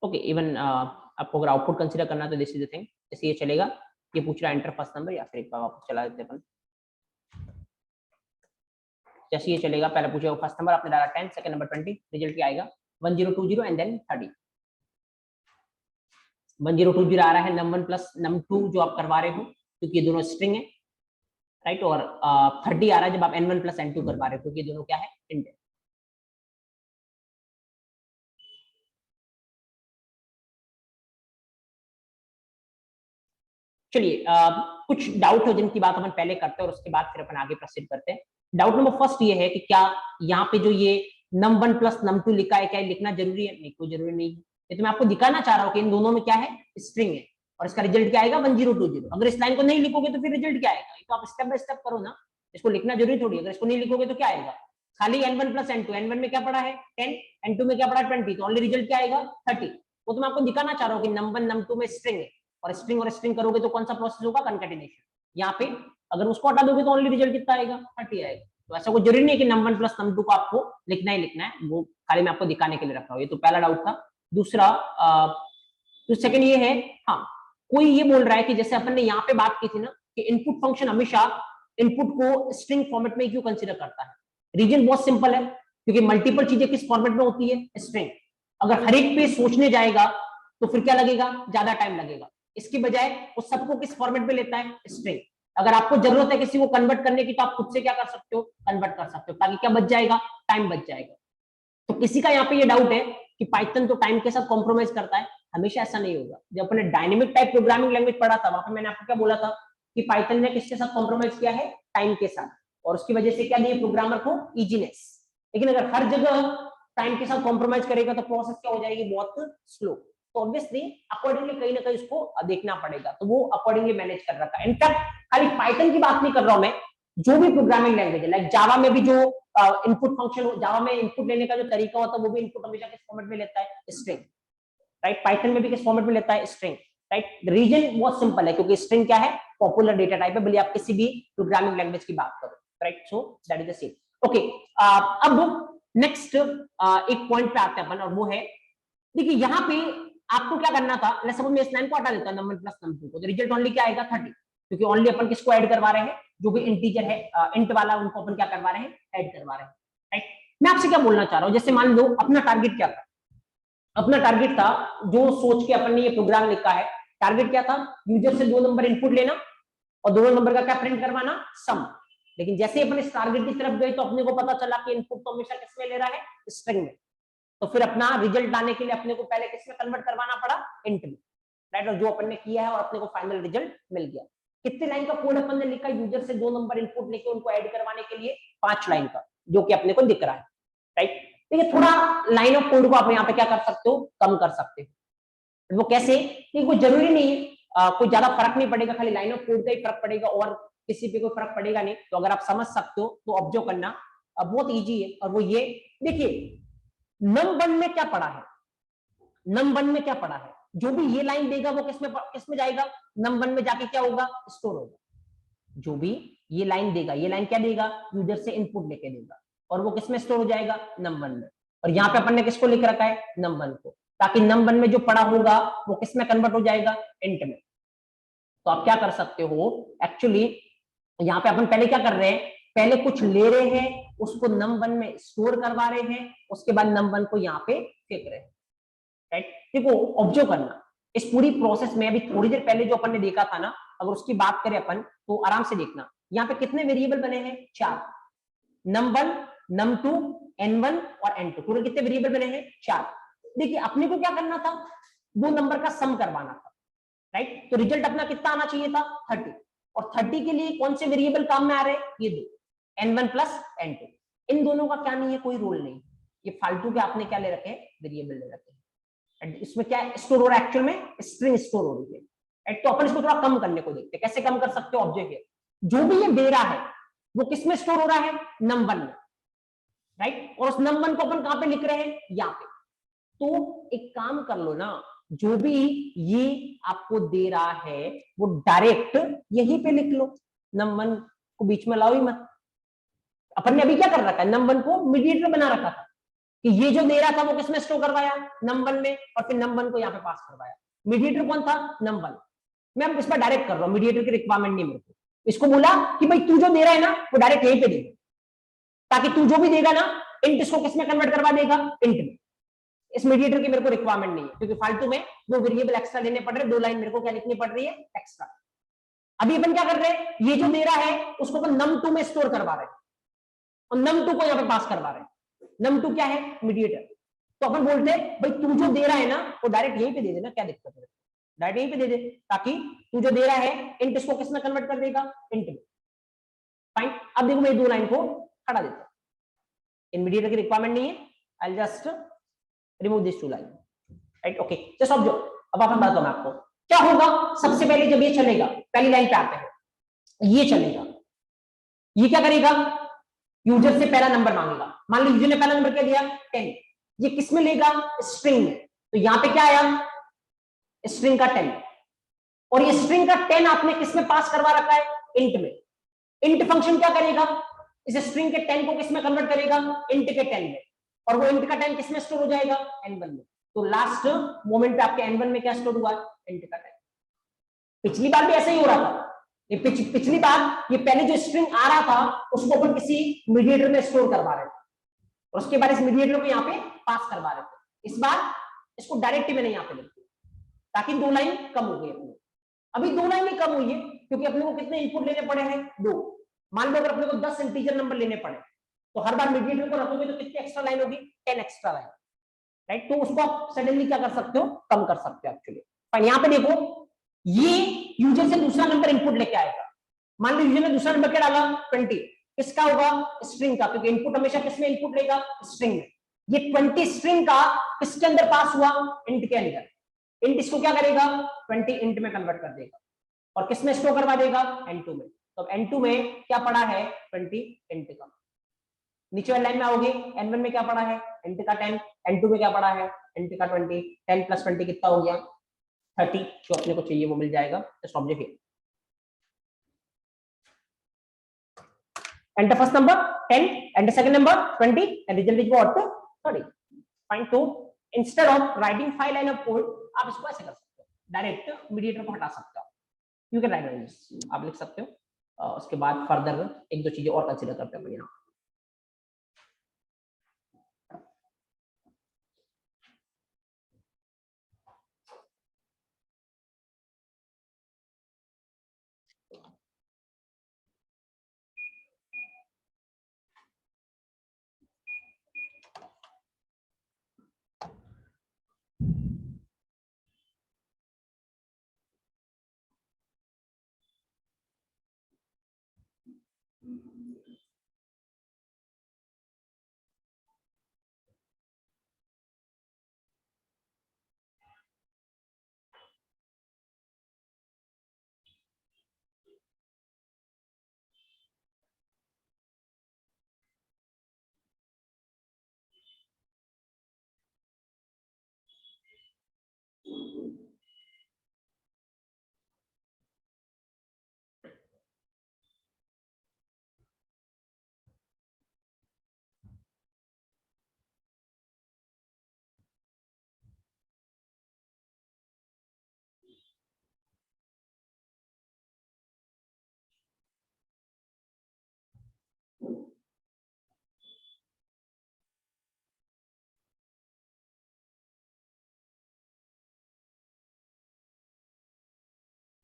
Speaker 1: ओके, इवन आपको अगर आउटपुट कंसीडर करना है तो दिस इज द थिंग, जैसे ये चलेगा, ये पूछ रहा है एंटर फर्स्ट नंबर, या फिर एक बार वापस चला देते अपन। जैसे ये चलेगा, पहले पूछेगा फर्स्ट नंबर, आपने डाला 10, सेकंड नंबर 20, रिजल्ट क्या आएगा 1020 एंड देन 30। 1020 आ रहा है num1 प्लस num2 जो आप करवा रहे हो, क्योंकि ये दोनों स्ट्रिंग है, राइट। और 30 आ रहा है जब आप n1 प्लस n2 करवा रहे हो, क्योंकि ये दोनों क्या है, इंट है। चलिए कुछ डाउट हो जिनकी बात अपन पहले करते हैं और उसके बाद फिर अपन आगे प्रोसीड करते हैं। डाउट नंबर फर्स्ट ये है कि क्या यहाँ पे जो ये num1 प्लस num2 लिखा है, क्या लिखना जरूरी है? नहीं, कोई जरूरी नहीं है। ये तो मैं आपको दिखाना चाह रहा हूँ कि इन दोनों में क्या है, स्ट्रिंग है, और इसका रिजल्ट क्या आएगा 1020। अगर इस लाइन को नहीं लिखोगे तो फिर रिजल्ट क्या आएगा? तो आप स्टेप बाय स्टेप करो ना, इसको लिखना जरूरी थोड़ी। अगर इसको नहीं लिखोगे तो क्या आएगा, खाली n1 प्लस n2, n1 में क्या पड़ा है 10, n2 में क्या पड़ा है 20, तो ओनली रिजल्ट क्या आएगा 30। वो तो मैं आपको दिखाना चाह रहा हूँ कि num1 num2 में स्ट्रिंग है, और स्ट्रिंग करोगे तो कौन सा प्रोसेस होगा, कंकैटिनेशन। यहाँ पे अगर उसको हटा दोगे तो ओनली रिजल्ट कितना आएगा, 30 आएगा। तो ऐसा कोई जरूरी नहीं है कि num1 प्लस num2 को आपको लिखना ही लिखना है, वो खाली मैं आपको दिखाने के लिए रखा हूँ। ये तो पहला डाउट था। दूसरा तो सेकंड ये है, हाँ कोई ये बोल रहा है कि जैसे अपन ने यहाँ पे बात की थी ना कि इनपुट फंक्शन हमेशा इनपुट को स्ट्रिंग फॉर्मेट में क्यों कंसीडर करता है। रीजन बहुत सिंपल है, क्योंकि मल्टीपल चीजें किस फॉर्मेट में होती है, स्ट्रिंग। अगर हर एक पे सोचने जाएगा तो फिर क्या लगेगा, ज्यादा टाइम लगेगा। इसकी बजाय वो सबको किस फॉर्मेट में लेता है, स्ट्रिंग। अगर आपको जरूरत है किसी को कन्वर्ट करने की तो आप खुद से क्या कर सकते हो, कन्वर्ट कर सकते हो, ताकि क्या बच जाएगा, टाइम बच जाएगा। तो किसी का यहाँ पे ये डाउट है कि पाइथन तो टाइम के साथ कॉम्प्रोमाइज करता है, हमेशा ऐसा नहीं होगा। जब अपने डायनेमिक टाइप प्रोग्रामिंग लैंग्वेज पढ़ा था, वहां पे मैंने आपको क्या बोला था कि पाइथन ने किसके साथ कॉम्प्रोमाइज किया है, टाइम के साथ, और उसकी वजह से क्या दिए प्रोग्रामर को, इजीनेस। लेकिन अगर हर जगह टाइम के साथ कॉम्प्रोमाइज करेगा तो प्रोसेस क्या हो जाएगी, बहुत स्लो। तो ऑब्वियसली अकॉर्डिंगली कहीं ना कहीं उसको देखना पड़ेगा, तो वो अकॉर्डिंगली मैनेज कर रखा है। इनफैक्ट खाली पाइथन की बात नहीं कर रहा हूं मैं, जो भी प्रोग्रामिंग लैंग्वेज है, लाइक जावा में भी जो इनपुट फंक्शन, जावा में इनपुट लेने का जो तरीका होता है, वो भी इनपुट हमेशा किस फॉर्मेट में लेता है, स्ट्रिंग। राइट, पाइथन में भी किस फॉर्मेट में लेता है, स्ट्रिंग। राइट, रीजन बहुत सिंपल है, क्योंकि स्ट्रिंग क्या है, पॉपुलर डेटा टाइप है, भले आप किसी भी प्रोग्रामिंग लैंग्वेज की बात करो। Right, so that is the same. Okay, अब नेक्स्ट एक पॉइंट पे आते हैं अपन, और वो है, देखिए यहाँ पे आपको क्या करना था, लेट्स सपोज मैं इस लाइन को हटा देता हूं, नंबर प्लस नंबर को, तो रिजल्ट ओनली क्या आएगा, 30, क्योंकि ओनली अपन किसको ऐड करवा रहे हैं, जो भी इंटीजर है, इंट वाला, उनको अपन क्या करवा रहे हैं, ऐड करवा रहे हैं। राइट, मैं आपसे क्या बोलना चाह रहा हूं, जैसे मान लो अपना टारगेट क्या था, अपना टारगेट था, जो सोच के अपन ने ये प्रोग्राम लिखा है, टारगेट क्या था, यूजर से 2 नंबर इनपुट लेना और दोनों नंबर का क्या प्रिंट करवाना, सम। लेकिन जैसे अपन इस टारगेट की तरफ गए तो अपने को पता चला कि इनपुट तो हमेशा किसमें ले रहा है, स्ट्रिंग में। तो फिर अपना रिजल्ट लाने के लिए अपने को पहले किसमें कन्वर्ट करवाना पड़ा, इंट में। राइट, और जो अपन ने किया है और अपने को फाइनल रिजल्ट मिल गया। कितने लाइन का कोड अपन ने लिखा, यूजर से 2 नंबर इनपुट लेके उनको ऐड करवाने के लिए, 5 लाइन का, जो कि अपने को दिख रहा है। राइट, देखिए थोड़ा लाइन ऑफ कोड को आप यहाँ पे क्या कर सकते हो, कम कर सकते हो। वो कैसे, कि कोई जरूरी नहीं है, कोई ज्यादा फर्क नहीं पड़ेगा, खाली लाइन ऑफ कोड का ही फर्क पड़ेगा और किसी पे कोई फर्क पड़ेगा नहीं। तो अगर आप समझ सकते हो तो ऑब्जर्व करना बहुत ईजी है। और वो ये देखिए, num1 में क्या पड़ा है, num1 में क्या पड़ा है, जो भी ये लाइन देगा वो किसमें जाएगा, num1 में जाके क्या होगा, स्टोर होगा। जो भी ये लाइन देगा, ये लाइन क्या देगा, यूजर से इनपुट लेके देगा, और वो किसमें स्टोर हो जाएगा, num1 में। और यहाँ पे अपन ने किसको लिख रखा है, num1 को, ताकि num1 में जो पड़ा होगा वो किसमें कन्वर्ट हो जाएगा, इंट में। तो आप क्या कर सकते हो, एक्चुअली यहाँ पे अपन पहले क्या कर रहे हैं, पहले कुछ ले रहे हैं, उसको num1 में स्टोर करवा रहे हैं, उसके बाद num1 को यहाँ पे फेंक रहे हैं। राइट, देखो ऑब्जर्व करना इस पूरी प्रोसेस में। अभी थोड़ी देर पहले जो अपन ने देखा था ना, अगर उसकी बात करें अपन तो आराम से देखना, यहाँ पे कितने वेरिएबल बने हैं, 4, num1, num2, n1 और n2, टोटल कितने वेरिएबल बने हैं, 4। देखिए अपने को क्या करना था, वो नंबर का सम करवाना था। राइट, तो रिजल्ट अपना कितना आना चाहिए था, 30, और 30 के लिए कौन से वेरिएबल काम में आ रहे हैं, ये दो, n1 प्लस n2। इन दोनों का क्या नहीं है, कोई रोल नहीं, ये फालतू के आपने क्या ले रखे हैं, वेरिएबल ले रखे हैं। इसमें क्या स्टोर हो रहा है, एक्चुअल में स्ट्रिंग स्टोर हो रही है। तो अपन इसको थोड़ा कम करने को देखते हैं, कैसे कम कर सकते हो, ऑब्जेक्ट है, जो भी ये दे रहा है वो किसमें स्टोर हो रहा है, num1 में। राइट, और उस num1 को अपन कहां पे लिख रहे हैं, यहाँ पे। तो एक काम कर लो ना, जो भी ये आपको दे रहा है वो डायरेक्ट यहीं पे लिख लो, num1 को बीच में लाओ ही मत। अपन ने अभी क्या कर रखा है, num1 को मीडिएटर बना रखा था, कि ये जो दे रहा था वो किसमें स्टोर करवाया, num1 में, और फिर num1 को यहाँ पे पास करवाया। मीडिएटर कौन था, num1। मैं अब इस पर डायरेक्ट कर रहा हूँ, मीडिएटर की रिक्वायरमेंट नहीं मेरे को। इसको बोला कि भाई तू जो दे रहा है ना वो डायरेक्ट यहीं पे दे दे, ताकि तू जो भी देगा ना, इंट इसको किसमें कन्वर्ट करवा देगा, इंट में। इस मीडिएटर की मेरे को रिक्वायरमेंट नहीं है, क्योंकि फालतू में वो वेरिएबल एक्स्ट्रा लेने पड़ रहे, 2 लाइन मेरे को क्या लिखनी पड़ रही है, एक्स्ट्रा। अभी अपन क्या कर रहे हैं, ये जो दे रहा है उसको अपन num2 में स्टोर करवा रहे हैं, और num2 को यहाँ पे पास करवा रहे हैं। num2 क्या है, मीडिएटर। तो अपन बोलते हैं भाई तू जो दे रहा है ना वो डायरेक्ट यहीं पे दे देना, क्या दिक्कत है, डायरेक्ट यहीं पे दे दे, ताकि तू जो दे रहा है इंट इसको किसमें कन्वर्ट कर देगा, इंट में। फाइन, अब देखो मैं 2 लाइन को हटा देता हूं, इन मीडिएटर की रिक्वायरमेंट नहीं है, I will just remove this 2 line. Right, okay, just observe. अब अपन बताता हूं आपको क्या होगा। सबसे पहले जब ये चलेगा, पहली लाइन पे आते हैं, ये चलेगा, ये क्या करेगा, यूजर से पहला नंबर मांगेगा। मान लो यूजर ने पहला नंबर क्या दिया, 10, ये किस में लेगा, स्ट्रिंग में। तो यहां पे क्या आया, स्ट्रिंग का 10, और ये स्ट्रिंग का 10 आपने किस में पास करवा रखा है, इंट में। इंट फंक्शन क्या करेगा, इस स्ट्रिंग के 10 को किस में कन्वर्ट करेगा, इंट के 10 में, और वो इंट का 10 किस में स्टोर हो जाएगा, n1 में। तो लास्ट मोमेंट पे आपके n1 में क्या स्टोर हुआ, इंट का 10। पिछली बार भी ऐसा ही हो रहा था, ये पिछली बार ये पहले जो स्ट्रिंग आ रहा था उसको अपन किसी मीडिएटर में स्टोर करवा रहे थे, और उसके बाद इस मीडिएटर को यहाँ पे पास करवा रहे थे। इस बार इसको डायरेक्टली मैंने यहाँ पे लिख दिया ताकि 2 लाइन कम हो गई अपनी। अभी 2 लाइन ही कम हुई है क्योंकि अपने को कितने इनपुट लेने पड़े हैं, 2। मान लो अगर अपने को 10 इंटीजर नंबर लेने पड़े तो हर बार मीडिएटर को रखोगे तो कितनी एक्स्ट्रा लाइन होगी, 10 एक्स्ट्रा लाइन, राइट। तो उसको आप सडनली क्या कर सकते हो, कम कर सकते हो एक्चुअली। पर यहाँ पे देखो ये यूजर से दूसरा नंबर इनपुट लेके आएगा। मान लो यूजर ने दूसरा नंबर क्या डाला 20, किसका होगा, स्ट्रिंग का, क्योंकि इनपुट हमेशा किसमें इनपुट लेगा, स्ट्रिंग में। ये 20 स्ट्रिंग का किसके अंदर पास हुआ, इंट के अंदर। इंट इसको क्या करेगा, 20 इंट में कन्वर्ट कर देगा और किसमें स्टोर करवा देगा, n2 में। तो n2 में क्या पड़ा है, 20 इंट का। नीचे वाली लाइन में आओगे, n1 में क्या पड़ा है, इंट का 10, n2 में क्या पड़ा है, इंट का 20। 10 + 20 कितना हो गया, 30। जो अपने को चाहिए वो मिल जाएगा। Just object here, enter first number 10, enter second number 20, and result is what, 30. Fine. तो instead of writing 5 line of code आप इसको ऐसे कर सकते हो, डायरेक्ट मीडिएटर को हटा सकते हो, यू कैन राइट दिस, आप लिख सकते हो। उसके बाद फर्दर एक दो चीजें और कंसीडर करते हैं यहाँ।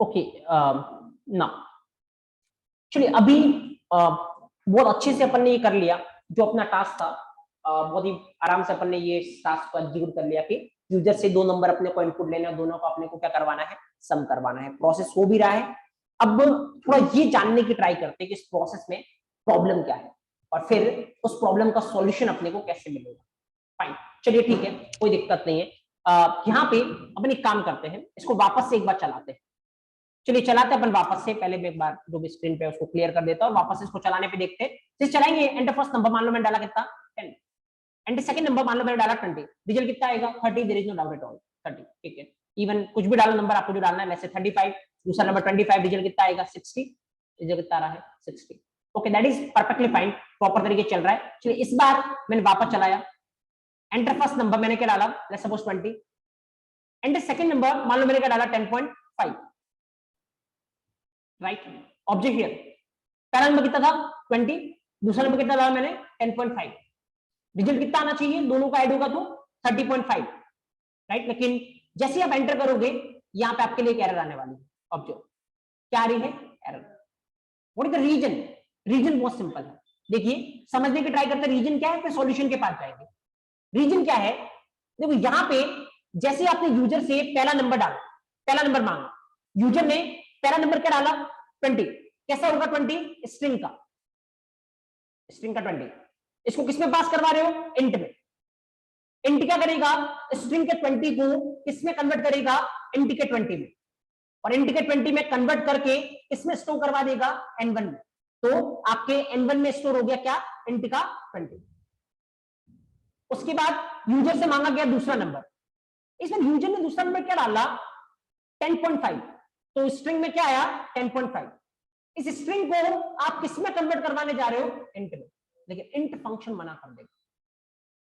Speaker 1: ओके ना, चलिए अभी बहुत अच्छे से अपन ने ये कर लिया जो अपना टास्क था। बहुत ही आराम से अपन ने ये टास्क को एग्जीक्यूट कर लिया कि यूजर से 2 नंबर अपने को इनपुट लेना है, दोनों को अपने को क्या करवाना है, सम करवाना है। प्रोसेस हो भी रहा है। अब थोड़ा ये जानने की ट्राई करते हैं कि इस प्रोसेस में प्रॉब्लम क्या है और फिर उस प्रॉब्लम का सॉल्यूशन अपने को कैसे मिलेगा। फाइन, चलिए ठीक है, कोई दिक्कत नहीं है। यहाँ पे अपन एक काम करते हैं, इसको वापस से एक बार चलाते हैं। चलिए चलाते हैं अपन वापस से, पहले मैं एक बार जो भी स्क्रीन पे उसको क्लियर कर देता हूँ और वापस इसको चलाने पे देखते हैं। फिर चलाएंगे, एंटर फर्स्ट नंबर मान लो मैंने डाला कितना, 10, एंटर सेकंड नंबर मान लो मैंने डाला 20, रिजल्ट कितना आएगा, 30, there is no doubt at all, 30। ठीक है, इवन कुछ भी डालो नंबर आपको जो डालना है, जैसे 35, दूसरा नंबर 25, रिजल्ट कितना आएगा, 60, रिजल्ट कितना आ रहा है, 60। Okay, that is perfectly fine, proper तरीके चल रहा है। चलिए इस बार मैंने वापस चलाया, एंटर फर्स्ट नंबर मैंने क्या डाला, let's suppose 20, enter second number मान लो मैंने क्या डाला, 10.5, राइट। ऑब्जेक्ट हियर, पहला नंबर कितना था, 20, दूसरा नंबर कितना डाला मैंने, 10.5, रिजल्ट कितना आना चाहिए, दोनों का ऐड होगा तो 30.5, राइट। लेकिन जैसे आप एंटर करोगे यहाँ पे आपके लिए एक एरर आने वाली है। ऑब्जर्व क्या आ रही है, error. What is the reason, reason बहुत सिंपल है, देखिए समझने की ट्राई करते हैं। रीजन क्या है, फिर सॉल्यूशन के पास जाएंगे। रीजन क्या है, देखो यहाँ पे जैसे आपने यूजर से पहला नंबर डाला, पहला नंबर मांगा, यूजर ने पहला नंबर क्या डाला, 20, कैसा होगा 20, स्ट्रिंग का, स्ट्रिंग का 20, इसको किसमें पास करवा रहे हो, इंट में। इंट क्या करेगा, स्ट्रिंग के 20 को किसमें कन्वर्ट करेगा, इंट के 20 में, और इंट के 20 में कन्वर्ट करके किसमें स्टोर करवा देगा, n1 में। तो आपके n1 में स्टोर हो गया क्या, इंट का 20। उसके बाद यूजर से मांगा गया दूसरा नंबर, इसमें यूजर ने दूसरा नंबर क्या डाला, 10.5, तो स्ट्रिंग में क्या आया, 10.5। इस स्ट्रिंग को आप किस में कन्वर्ट करवाने जा रहे हो, इंट में, लेकिन इंट फंक्शन मना कर देगा,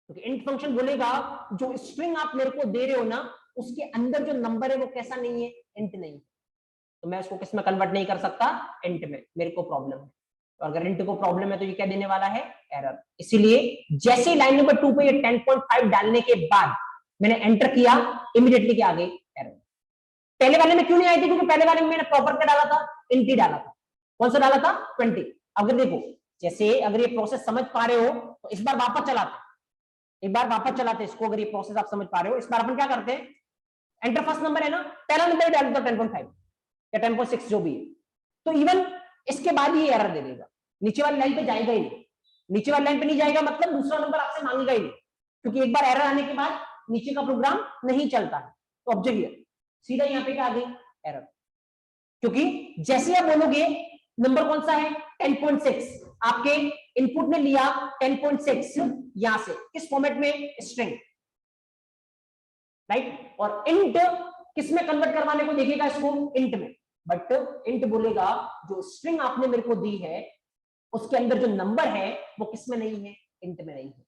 Speaker 1: क्योंकि इंट फंक्शन बोलेगा जो स्ट्रिंग आप मेरे को दे रहे हो ना उसके अंदर जो नंबर है वो कैसा नहीं है, इंट नहीं, तो मैं उसको किस में कन्वर्ट नहीं कर सकता, इंट में, मेरे को प्रॉब्लम है। तो अगर इंट को प्रॉब्लम है तो ये क्या देने वाला है, एरर। इसीलिए जैसे लाइन नंबर 2 पे ये 10.5 डालने के बाद मैंने एंटर किया, इमीडिएटली क्या आ गई, एरर। पहले वाले में क्यों नहीं आई थी, क्योंकि पहले वाले में मैंने प्रॉपर क्या डाला था, इंट ही डाला था। कौन सा डाला था, 20। अगर देखो जैसे अगर ये प्रोसेस समझ पा रहे हो तो इस बार वापस चलाते, एक बार वापस चलाते इसको, अगर ये प्रोसेस आप समझ पा रहे हो। इस बार अपन क्या करते हैं, एंटर फर्स्ट नंबर है ना, पहला नंबर ही डाल दो 10.5 या 10.6 जो भी है, तो इवन इसके बाद ही एरर दे देगा, नीचे वाली लाइन पे जाएगा ही नहीं। नीचे वाली लाइन पे नहीं जाएगा मतलब दूसरा नंबर आपसे मांगेगा ही नहीं, क्योंकि एक बार एरर आने के बाद नीचे का प्रोग्राम नहीं चलता है। तो ऑब्जेक्ट हियर सीधा यहाँ पे क्या आ गई, एरर, क्योंकि जैसे आप बोलोगे नंबर कौन सा है, 10.6, आपके इनपुट ने लिया 10.6 यहां से, किस फॉर्मेट में, स्ट्रिंग, राइट। और इंट किस में कन्वर्ट करवाने को देखेगा इसको, इंट में, बट इंट बोलेगा जो स्ट्रिंग आपने मेरे को दी है उसके अंदर जो नंबर है वो किस में नहीं है, इंट में नहीं है।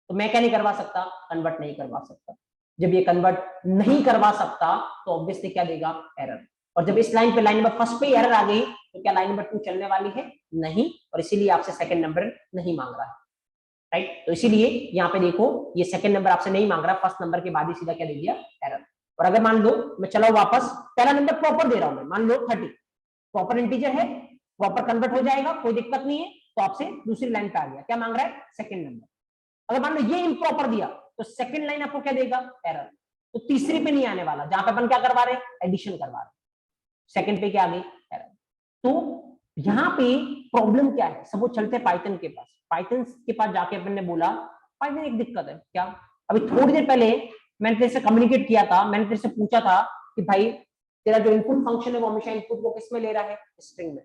Speaker 1: तो मैं क्या नहीं करवा सकता, कन्वर्ट नहीं करवा सकता। जब ये कन्वर्ट नहीं करवा सकता तो ऑब्वियसली क्या देगा, एरर। और जब इस लाइन पे, लाइन नंबर फर्स्ट पे एरर आ गई तो क्या लाइन नंबर 2 चलने वाली है, नहीं, और इसीलिए आपसे सेकंड नंबर नहीं मांग रहा है, राइट। तो इसीलिए यहाँ पे देखो ये सेकंड नंबर आपसे नहीं मांग रहा, फर्स्ट नंबर के बाद ही सीधा क्या दे दिया, एरर। और अगर मान लो मैं चलाओ वापस, पहला नंबर प्रॉपर दे रहा हूं मैं, मान लो 30, प्रॉपर इंटीजर है, प्रॉपर कन्वर्ट हो जाएगा, कोई दिक्कत नहीं है, तो आपसे दूसरी लाइन पे आ गया, क्या मांग रहा है, सेकंड नंबर। अगर मान लो ये इम्प्रॉपर दिया तो सेकंड लाइन आपको क्या देगा, एरर। तो तीसरी पे नहीं आने वाला, जहां पे अपन क्या करवा रहे हैं, एडिशन करवा रहे हैं, सेकंड पे क्या आ गई, एरर। तो यहाँ पे प्रॉब्लम क्या है, सब वो चलते हैं पाइथन के पास। पाइथन के पास जाके अपन ने बोला पाइथन एक दिक्कत है क्या, अभी थोड़ी देर पहले मैंने तेरे से कम्युनिकेट किया था, मैंने तेरे से पूछा था कि भाई तेरा जो इनपुट फंक्शन है वो हमेशा इनपुट को किस में ले रहा है, स्ट्रिंग में,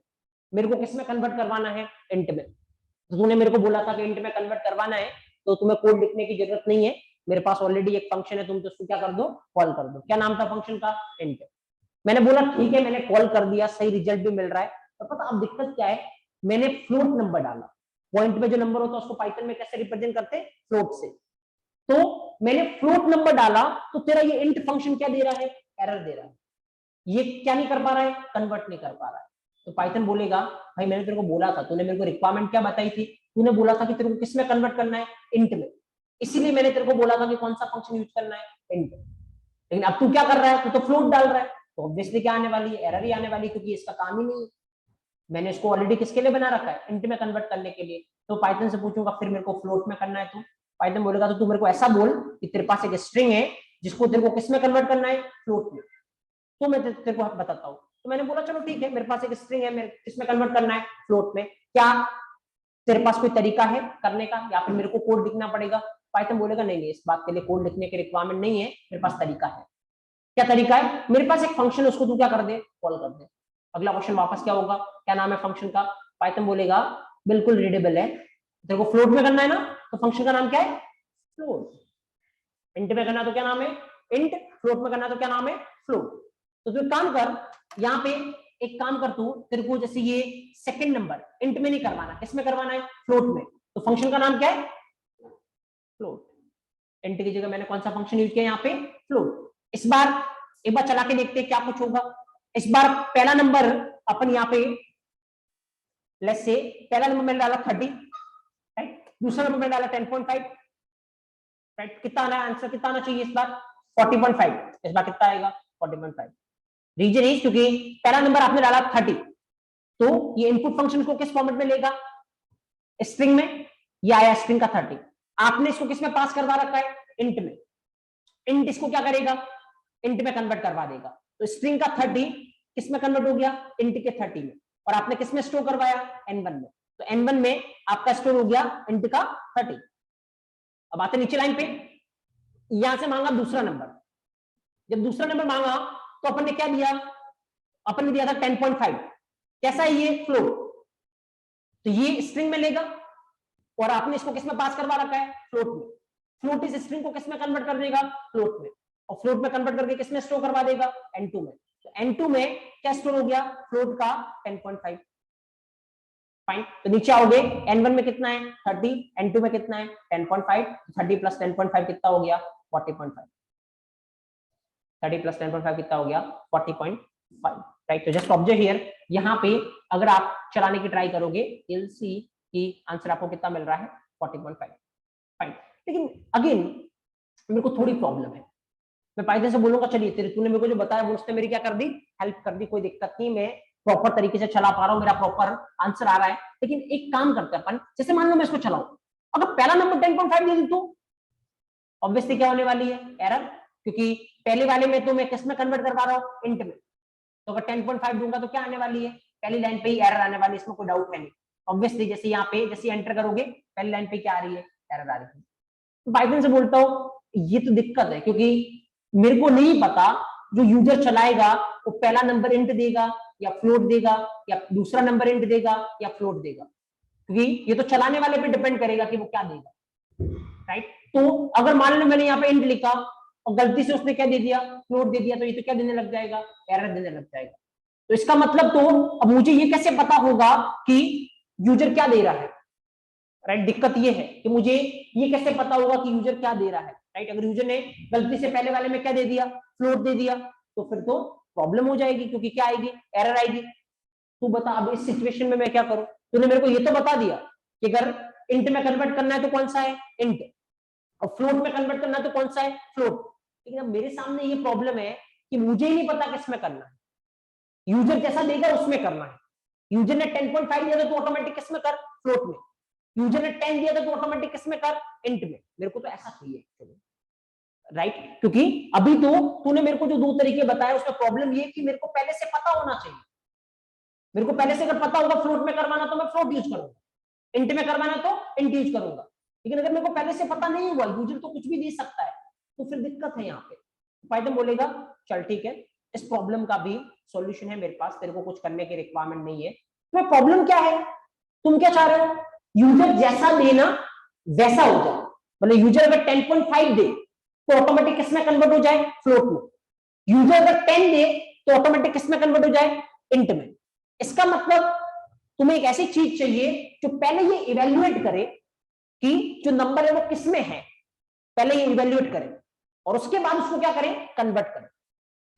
Speaker 1: मेरे को किस में कन्वर्ट करवाना है, इंट में। तो तूने मेरे को बोला था कि इंट में कन्वर्ट करवाना है तो तुम्हें कोड लिखने की जरूरत नहीं है, मेरे पास ऑलरेडी एक फंक्शन है, तुम तो उसको क्या कर दो, कॉल कर दो। क्या नाम था फंक्शन का, इंट। मैंने बोला ठीक है, मैंने कॉल कर दिया, सही रिजल्ट भी मिल रहा है। तो पता अब दिक्कत क्या है, मैंने फ्लोट नंबर डाला, पॉइंट में जो नंबर होता है उसको पाइथन में कैसे रिप्रेजेंट करते हैं, फ्लोट से। तो मैंने फ्लोट नंबर डाला तो तेरा ये इंट फंक्शन क्या दे रहा है, एरर दे रहा है, ये क्या नहीं कर पा रहा है, कन्वर्ट नहीं कर पा रहा है। तो पाइथन बोलेगा भाई मैंने तेरे को बोला था, तूने मेरे को रिक्वायरमेंट क्या बताई थी, तूने बोला था कि तेरे को किस में कन्वर्ट करना है, इंट में, इसीलिए मैंने तेरे को बोला था कि कौन सा फंक्शन यूज करना है, इंट। लेकिन अब तू क्या कर रहा है, तू तो फ्लोट डाल रहा है, तो ऑब्वियसली क्या आने वाली है, एरर ही आने वाली, क्योंकि इसका काम ही नहीं है। मैंने इसको ऑलरेडी किसके लिए बना रखा है, इंट में कन्वर्ट करने के लिए। तो पाइथन से पूछूंगा फिर मेरे को फ्लोट में करना है, तो पाइथन बोलेगा तो तू मेरे को ऐसा बोल कि तेरे पास एक स्ट्रिंग है जिसको तेरे को किस में कन्वर्ट करना है, फ्लोट में, तो मैं तेरे को बताता हूँ। तो मैंने बोला चलो ठीक है, मेरे पास एक स्ट्रिंग है, मेरे किसमें कन्वर्ट करना है, फ्लोट में, क्या तेरे पास कोई तरीका है करने का, या फिर मेरे को कोड लिखना पड़ेगा। पाइथन बोलेगा नहीं नहीं, इस बात के लिए कोड लिखने की रिक्वायरमेंट नहीं है, मेरे पास तरीका है। क्या तरीका है, मेरे पास एक फंक्शन है, उसको तू क्या कर दे, कॉल कर दे। अगला क्वेश्चन वापस क्या होगा, क्या नाम है फंक्शन का, पाइथन बोलेगा बिल्कुल रीडेबल है, तेरे को फ्लोट में करना है ना, तो फंक्शन का नाम क्या है, फ्लोट। इंट में करना तो क्या नाम है, इंट, फ्लोट में करना तो क्या नाम है, फ्लोट। तो तू काम कर, यहाँ पे एक काम कर तू, तेरे को जैसे ये सेकंड नंबर इंट में नहीं करवाना, किसमें करवाना है, फ्लोट में, तो फंक्शन का नाम क्या है, फ्लोट। इंट की जगह मैंने कौन सा फंक्शन यूज किया यहाँ पे, फ्लोट। इस बार एक बार चला के देखते हैं क्या कुछ होगा। इस बार पहला नंबर अपन यहाँ पे लेट्स से पहला नंबर मैंने डाला 30, राइट, दूसरा नंबर मैंने डाला 10.5, राइट, कितना आना है आंसर, कितना आना चाहिए इस बार 40.5, इस बार कितना आएगा 40.5। रीजन इज क्योंकि पहला नंबर आपने डाला 30, तो ये इनपुट फंक्शन को किस फॉर्मेट में लेगा, स्ट्रिंग में, या आया स्ट्रिंग का 30, आपने इसको किस में पास करवा रखा है, इंट में, इंट इसको क्या करेगा, इंट में कन्वर्ट करवा देगा। तो स्ट्रिंग का 30 किस में कन्वर्ट हो गया, इंट के 30 में, और आपने किस में स्टोर करवाया, n1 में, तो n1 में आपका स्टोर हो गया इंट का 30। अब आते नीचे लाइन पे, यहां से मांगा दूसरा नंबर, जब दूसरा नंबर मांगा तो अपन ने क्या दिया, अपन ने दिया था 10.5, कैसा है ये, फ्लोट, तो ये स्ट्रिंग में लेगा, और आपने इसको किस में पास करवा रखा है, फ्लोट में, फ्लोट इस स्ट्रिंग को किस में कन्वर्ट कर देगा, फ्लोट में, और फ्लोट में कन्वर्ट करके किस में स्टोर करवा देगा, n2 में, तो N2 में क्या स्टोर हो गया, फ्लोट का 10.5। फाइन, तो नीचे आओगे, N1 में कितना है 30, N2 में कितना है 10.5, 30 प्लस 10.5 कितना हो गया 40.5, 30 प्लस 10.5 कितना हो गया 40.5, राइट। तो जस्ट ऑब्जर्व हियर, यहाँ पे अगर आप चलाने की ट्राई करोगे you'll see कि आंसर आपको कितना मिल रहा है 40.5, फाइन। लेकिन अगेन मेरे को थोड़ी प्रॉब्लम है, मैं पाइथन से बोलूंगा चलिए तेरे तूने मेरे को जो बताया वो उसने मेरी क्या कर दी, हेल्प कर दी, कोई दिक्कत नहीं, मैं प्रॉपर तरीके से चला पा रहा हूँ, मेरा प्रॉपर आंसर आ रहा है। लेकिन एक काम करते हैं अपन, जैसे मान लो मैं इसको चलाऊं, अगर पहला नंबर 10.5 दे दी तो ऑब्वियसली क्या होने वाली है, एरर, क्योंकि पहले वाले में तो मैं किस में कन्वर्ट करवा रहा हूँ, इंट में। तो अगर 10.5 दूंगा तो क्या आने वाली है, पहली लाइन पे ही एरर आने वाली है, इसमें कोई डाउट है नहीं। ऑब्वियसली जैसे यहाँ पे जैसे एंटर करोगे पहली लाइन पे क्या आ रही है, एरर आ रही है। तो पाइथन से बोलता हूँ ये तो दिक्कत है, क्योंकि मेरे को नहीं पता जो यूजर चलाएगा वो पहला नंबर इंट देगा या फ्लोट देगा, या दूसरा नंबर इंट देगा या फ्लोट देगा, क्योंकि ये तो चलाने वाले पे डिपेंड करेगा कि वो क्या देगा, राइट। तो अगर मान लो मैंने यहाँ पे इंट लिखा और गलती से उसने क्या दे दिया, फ्लोट दे दिया, तो ये तो क्या देने लग जाएगा, एरर देने लग जाएगा। तो इसका मतलब तो अब मुझे ये कैसे पता होगा कि यूजर क्या दे रहा है, राइट। दिक्कत ये है कि मुझे ये कैसे पता होगा कि यूजर क्या दे रहा है, राइट। अगर यूजर ने गलती से पहले वाले में क्या दे दिया, फ्लोट दे दिया, तो फिर तो प्रॉब्लम हो जाएगी, क्योंकि क्या आएगी, एरर आएगी। तू बता अब इस सिचुएशन में मैं क्या करूं, तूने मेरे को ये तो बता दिया कि अगर इंट में कन्वर्ट करना है तो कौन सा है, इंट, और फ्लोट में कन्वर्ट करना है तो कौन सा है, फ्लोट। लेकिन अब मेरे सामने ये प्रॉब्लम है कि मुझे ही नहीं पता किसमें करना है, यूजर जैसा देगा उसमें करना है। यूजर ने 10.5 दिया तो ऑटोमेटिक किसमें कर, फ्लोट में। यूजर ने 10 दिया तो ऑटोमेटिक किसमें कर, इंट में। मेरे को तो ऐसा चाहिए, राइट। क्योंकि अभी तो तूने मेरे को जो दो तरीके बताए उसमें प्रॉब्लम ये कि मेरे को पहले से पता होना चाहिए, मेरे को पहले से अगर पता होगा फ्लोट में करवाना तो मैं फ्लोट यूज करूंगा, इंट में करवाना तो इंट यूज करूंगा। लेकिन अगर मेरे को पहले से पता नहीं हुआ, यूजर तो कुछ भी दे सकता है, तो फिर दिक्कत है यहाँ पे। पाइथन बोलेगा चल ठीक है, इस प्रॉब्लम का भी सॉल्यूशन है मेरे पास, तेरे को कुछ करने की रिक्वायरमेंट नहीं है। तो प्रॉब्लम क्या है, तुम क्या चाह रहे हो, यूजर जैसा देना वैसा हो जाए। मतलब यूजर अगर 10.5 दे तो ऑटोमेटिक किसमें कन्वर्ट हो जाए, फ्लोट में। यूजर अगर 10 दे तो ऑटोमेटिक किसमें कन्वर्ट हो जाए, इंट में। इसका मतलब तुम्हें एक ऐसी चीज चाहिए जो पहले ये इवेल्युएट करे कि जो नंबर है वो किसमें है, पहले ये इवेल्युएट करे और उसके बाद उसको क्या करे, कन्वर्ट करे।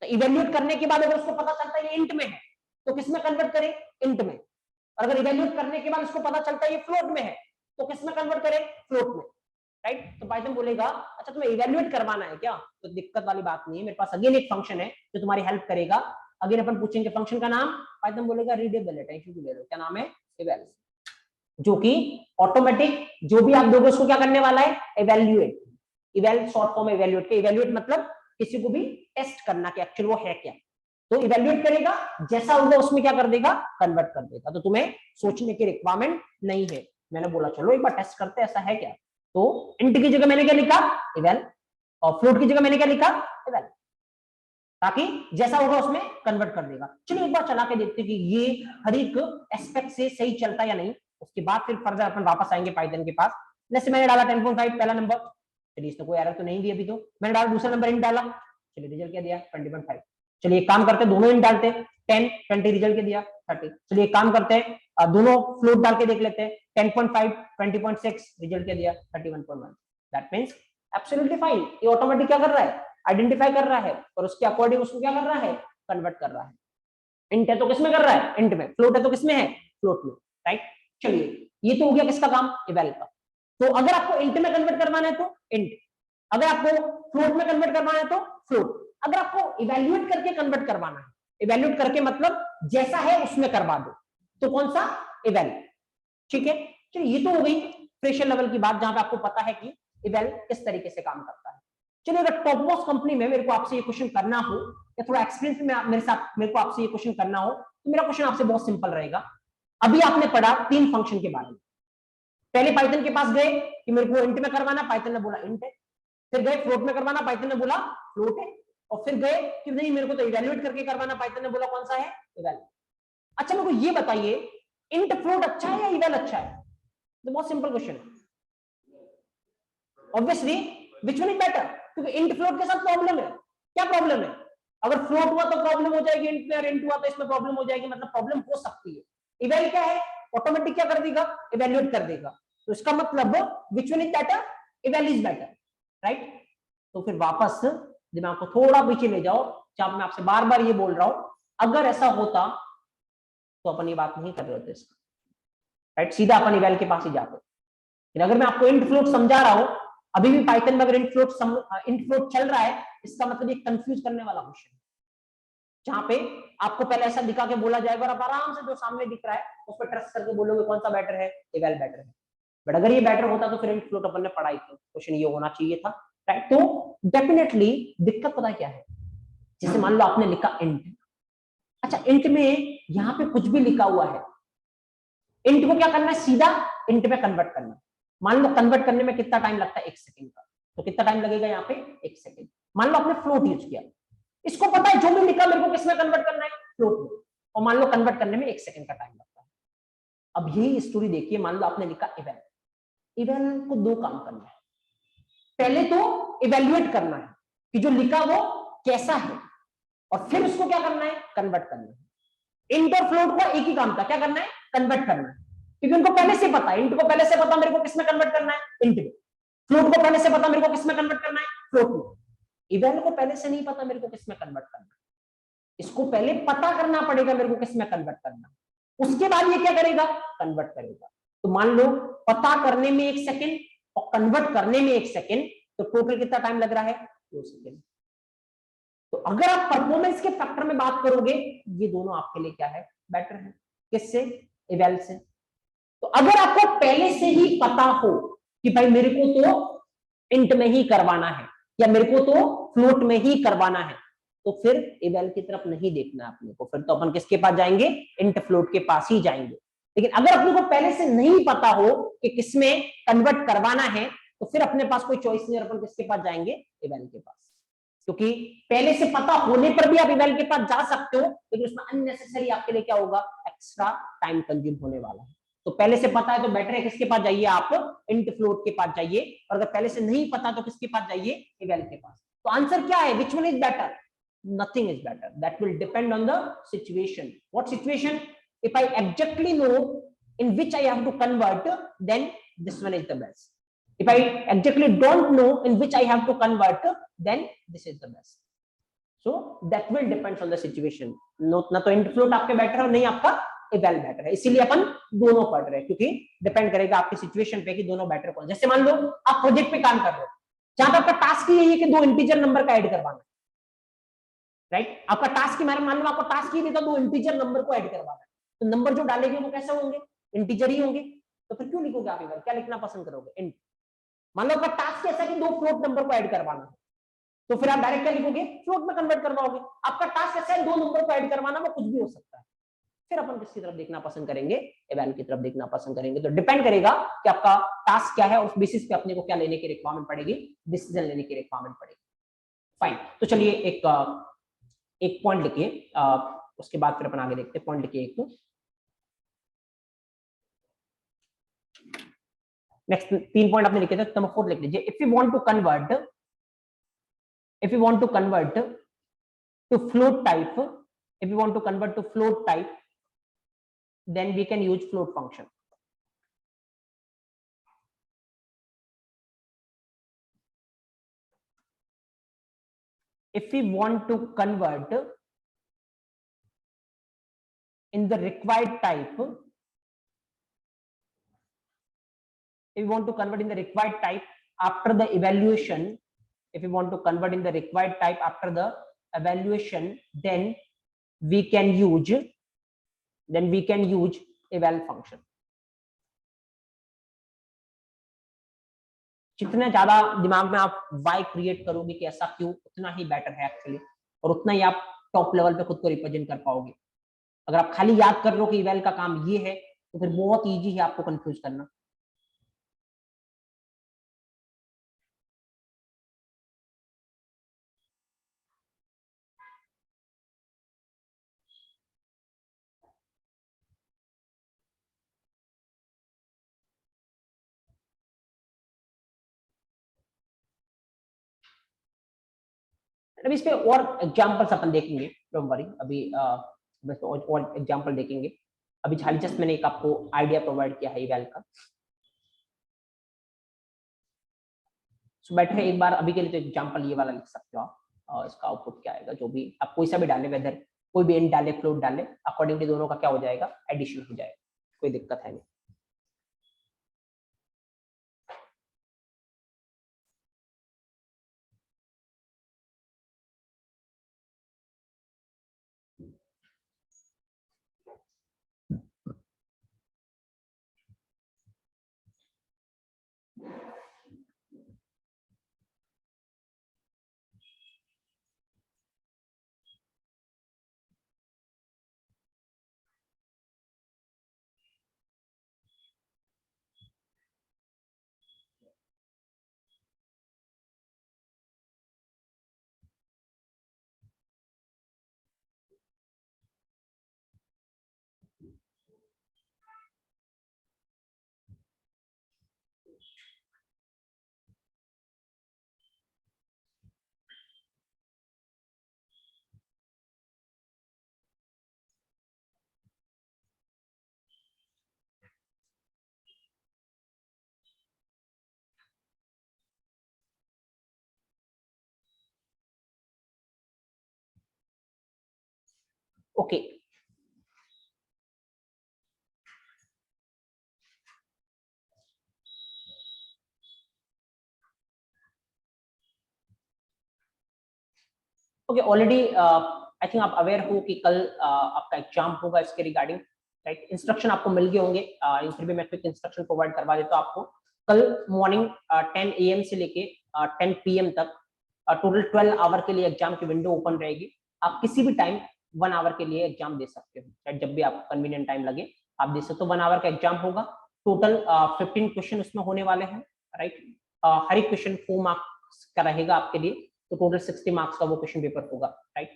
Speaker 1: तो इवेल्युएट करने के बाद अगर उसको पता चलता है ये इंट में है तो किसमें कन्वर्ट करे, इंट में। और अगर इवेल्युएट करने के बाद उसको पता चलता है ये फ्लोट में है तो किसमें कन्वर्ट करे, फ्लोट में, राइट। तो पाइथन बोलेगा अच्छा तुम्हें इवेल्युएट करवाना है क्या, तो दिक्कत वाली बात नहीं है, मेरे पास अगेन एक फंक्शन है जो तुम्हारी हेल्प करेगा। अगेन अपन पूछेंगे फंक्शन का नाम, पाइथन बोलेगा रीडेबल है, टेंशन क्यों ले रहे हो, क्या नाम है, इवेल, जो कि ऑटोमेटिक जो भी आप दोगे उसको क्या करने वाला है, evaluate. Eval short form evaluate के, इवेल्युएट मतलब किसी को भी टेस्ट करना कि एक्चुअल वो है क्या। तो इवेल्युएट करेगा, जैसा होगा उसमें क्या कर देगा, कन्वर्ट कर देगा। तो तुम्हें सोचने की रिक्वायरमेंट नहीं है। मैंने बोला चलो एक बार टेस्ट करते हैं ऐसा है क्या। तो इंट की जगह मैंने क्या लिखा, इवेल, और फ्लोट की जगह मैंने क्या लिखा, इवेल, ताकि जैसा होगा उसमें कन्वर्ट कर देगा। चलिए एक बार चला के देखते हैं कि ये हर एक एस्पेक्ट से सही चलता है या नहीं, उसके बाद फिर फर्दर अपन वापस आएंगे पाइथन के पास। जैसे मैंने डाला 10.5 पहला नंबर, चलिए इसमें कोई एरर तो नहीं दी अभी, तो मैंने डाला दूसरा नंबर इंट डाला, चलिए रिजल्ट क्या दिया 20.5। चलिए एक काम करते हैं दोनों इंट डालते हैं, 10 20 रिजल्ट क्या दिया 30। चलिए एक काम करते हैं दोनों फ्लोट डाल के देख लेते हैं, 10.5 20.6 रिजल्ट क्या दिया 31.1। दैट मींस एब्सोल्युटली फाइन, ये ऑटोमेटिक क्या कर रहा है, आइडेंटिफाई कर रहा है और उसके अकॉर्डिंग उसको क्या कर रहा है, कन्वर्ट कर रहा है। इंट है तो किसमें कर रहा है, इंट में, फ्लोट है तो किसमें है, फ्लोट में, राइट। चलिए ये तो हो गया किसका काम, इवेल का। तो अगर आपको इंट में कन्वर्ट करवाना है तो इंट, अगर आपको फ्लोट में कन्वर्ट करवाना है तो फ्लोट, अगर आपको इवेल्युएट करके कन्वर्ट करवाना है, इवेल्युएट करके मतलब जैसा है उसमें करवा दो, तो कौन सा, इवेल, ठीक है। चलिए ये तो हो गई फ्रेशर लेवल की बात, जहां पे आपको पता है कि इवेल किस तरीके से काम करता है। चलिए अगर टॉप मोस्ट कंपनी में मेरे को आपसे ये क्वेश्चन करना हो, या थोड़ा एक्सपीरियंस में मेरे को आपसे ये क्वेश्चन करना हो, तो मेरा क्वेश्चन आपसे बहुत सिंपल रहेगा। अभी आपने पढ़ा 3 फंक्शन के बारे में, पहले पाइथन के पास गए कि मेरे को इंट में करवाना, पाइथन ने बोला इंट है। फिर गए फ्लोट में करवाना, पाइथन ने बोला फ्लोट है। और फिर गए कि नहीं मेरे को तो इवेल्युएट करके करवाना, पाइथन ने बोला कौन सा है, इवेल। अच्छा मेरे को ये बताइए इंट फ्लोट अच्छा है या इवेल अच्छा है, तो बहुत सिंपल क्वेश्चन है। Obviously which one is better, क्योंकि इंट फ्लोट के साथ प्रॉब्लम है, क्या प्रॉब्लम है, अगर फ्लोट हुआ तो प्रॉब्लम हो जाएगी, इंट में, और इंट हुआ तो इसमें प्रॉब्लम हो जाएगी, मतलब प्रॉब्लम हो सकती है। इवेल क्या है, ऑटोमेटिक क्या कर देगा, इवेल्युएट कर देगा। तो इसका मतलब which one is better, eval is better, right. तो फिर वापस दिमाग को थोड़ा पीछे ले जाओ, जब मैं आपसे बार बार ये बोल रहा हूं, अगर ऐसा होता तो अपन ये बात नहीं कर रहे होते इसका, राइट, सीधा अपन इवेल के पास ही जाते। लेकिन अगर मैं आपको इंट फ्लोट समझा रहा हूं, अभी भी पाइथन में अगर इंट फ्लोट चल रहा है, इसका मतलब ये कंफ्यूज करने वाला क्वेश्चन है, जहां पे आपको पहले ऐसा दिखा के बोला जाएगा और आप आराम से जो सामने दिख रहा है उस पर ट्रस्ट करके बोलोगे कौन सा बेटर है, इवेल बेटर है। बट अगर ये बेटर होता तो फिर इंट फ्लोट अपन ने पढ़ाई थी, क्वेश्चन ये होना चाहिए था, राइट। तो डेफिनेटली दिक्कत पता क्या है, जैसे मान लो आपने लिखा इंट, अच्छा इंट में यहाँ पे कुछ भी लिखा हुआ है, इंट को क्या करना है, सीधा इंट में कन्वर्ट करना है। मान लो कन्वर्ट करने में कितना टाइम लगता है, 1 सेकंड का, तो कितना टाइम लगेगा यहाँ पे, 1 सेकंड। मान लो आपने फ्लोट यूज किया, इसको पता है जो भी लिखा मेरे को किसमें कन्वर्ट करना है, फ्लोट में, और मान लो कन्वर्ट करने में 1 सेकंड का टाइम लगता है। अब यही स्टोरी देखिए, मान लो आपने लिखा इवेल, इवेल को 2 काम करना है, पहले तो इवेल्युएट करना है कि जो लिखा वो कैसा है, और फिर उसको क्या करना है, कन्वर्ट करना है। इंट और फ्लोट को एक ही काम था, क्या करना है, कन्वर्ट करना है, क्योंकि उनको पहले से पता है, इंट को पहले से पता मेरे को किसमें कन्वर्ट करना है, इंट में, फ्लोट को पहले से पता मेरे को किसमें कन्वर्ट करना है, फ्लोट में। इवेल को पहले से नहीं पता मेरे को किसमें कन्वर्ट करना है, इसको पहले पता करना पड़ेगा मेरे को किसमें कन्वर्ट करना है, उसके बाद ये क्या करेगा, कन्वर्ट करेगा। तो मान लो पता करने में 1 सेकंड और कन्वर्ट करने में 1 सेकंड, तो टोटल कितना टाइम लग रहा है, 2 सेकंड। तो अगर आप परफॉर्मेंस के फैक्टर में बात करोगे, ये दोनों आपके लिए क्या है, बेटर है, किससे, इवेल से। तो अगर आपको पहले से ही पता हो कि भाई मेरे को तो इंट में ही करवाना है या मेरे को तो फ्लोट में ही करवाना है, तो फिर इवेल की तरफ नहीं देखना है अपने को, फिर तो अपन किसके पास जाएंगे, इंट फ्लोट के पास ही जाएंगे। लेकिन अगर अपने को पहले से नहीं पता हो कि किसमें कन्वर्ट करवाना है, तो फिर अपने पास कोई चॉइस नहीं, अपन किसके पास जाएंगे, इवेल के पास। क्योंकि पहले से पता होने पर भी आप इवेल के पास जा सकते हो, लेकिन उसमें अननेसेसरी आपके लिए क्या होगा, एक्स्ट्रा टाइम कंज्यूम होने वाला है। तो पहले से पता है तो बेटर है किसके पास जाइए, आप इंट फ्लोट के पास जाइए, और अगर पहले से नहीं पता तो किसके पास जाइए, इवेल के पास। तो आंसर क्या है, which one is better, nothing is better, that will depend on the situation. What situation, if I exactly know in which I have to convert, then this one is the best. If I exactly don't know in which I have to convert, then this is the best. So that will depends on the situation. ना तो int float आपके बेटर है और नहीं आपका इवेल बेटर है, इसीलिए अपन दोनों पढ़ रहे हैं, क्योंकि डिपेंड करेगा आपकी सिचुएशन पे कि दोनों बेटर कौन। जैसे मान लो आप प्रोजेक्ट पे काम कर रहे हो, जहां पे आपका टास्क यही है कि 2 इंटीजर नंबर का ऐड करवाना, राइट। आपका टास्क मान लो आपको टास्क ही देता 2 इंटीजर नंबर को ऐड करवाना है, तो नंबर जो डालेंगे वो कैसे होंगे, इंटीजर ही होंगे। तो फिर क्यों लिखोगे आप इवेल, क्या लिखना पसंद करोगे, इंट। मान लो आपका टास्क ऐसा कि 2 फ्लोट नंबर को ऐड करवाना है, तो फिर आप डायरेक्ट क्या लिखोगे, फ्लोट में कन्वर्ट करवाओगे। आपका टास्क ऐसा है 2 नंबर को ऐड करवाना, वो कुछ भी हो सकता है, फिर अपन किसकी तरफ देखना पसंद करेंगे, इवेल की तरफ देखना पसंद करेंगे। तो डिपेंड करेगा कि आपका टास्क क्या है, उस बेसिस पे अपने को क्या लेने की रिक्वायरमेंट पड़ेगी, डिसीजन लेने की रिक्वायरमेंट पड़ेगी। फाइन, तो चलिए एक पॉइंट लिखिए, उसके बाद फिर अपन आगे देखते हैं। पॉइंट लिखिए एक, नेक्स्ट 3 पॉइंट आपने लिखे थे, तो 4 लिख लीजिए। If you want to convert, if you want to convert to float type, if you want to convert to float type, then we can use float function. If we want to convert in the required type, if we want to convert in the required type after the evaluation, if we want to convert in the required type after the evaluation, then we can use eval function. जितना ज्यादा दिमाग में आप वाई क्रिएट करोगे कि ऐसा क्यों, उतना ही बेटर है एक्चुअली, और उतना ही आप टॉप लेवल पे खुद को रिप्रेजेंट कर पाओगे। अगर आप खाली याद कर लो कि इवेल का काम ये है, तो फिर बहुत इजी है आपको कंफ्यूज करना। अभी इस पे और एग्जांपल्स अपन देखेंगे, डोंट वरी, अभी बस और एग्जांपल देखेंगे। अभी खाली जस्ट मैंने एक आपको आइडिया प्रोवाइड किया है इवैल का। सो बैठे एक बार अभी के लिए तो एग्जांपल ये वाला लिख सकते हो आप, और इसका आउटपुट क्या आएगा, जो भी आप कोई सा भी डालें, वेदर कोई भी इंट डाले फ्लोट डाले, अकॉर्डिंगली दोनों का क्या हो जाएगा, एडिशन हो जाएगा, कोई दिक्कत है नहीं। Okay, okay, already I think आप अवेयर हो कि कल आपका एग्जाम होगा इसके रिगार्डिंग, राइट। इंस्ट्रक्शन आपको मिल गए होंगे, फिर भी मैं क्विक इंस्ट्रक्शन प्रोवाइड करवा देता हूं आपको। कल मॉर्निंग 10 AM से लेके 10 PM तक टोटल 12 आवर के लिए एग्जाम की विंडो ओपन रहेगी। आप किसी भी टाइम 1 आवर के लिए एग्जाम दे सकते हो, राइट। जब भी आपको कन्वीनियंट टाइम लगे आप दे सकते हो। 1 आवर का एग्जाम होगा। टोटल 15 क्वेश्चन उसमें होने वाले हैं, राइट। हर एक क्वेश्चन 4 मार्क्स का रहेगा आपके लिए, तो टोटल 60 मार्क्स का वो क्वेश्चन पेपर होगा, राइट।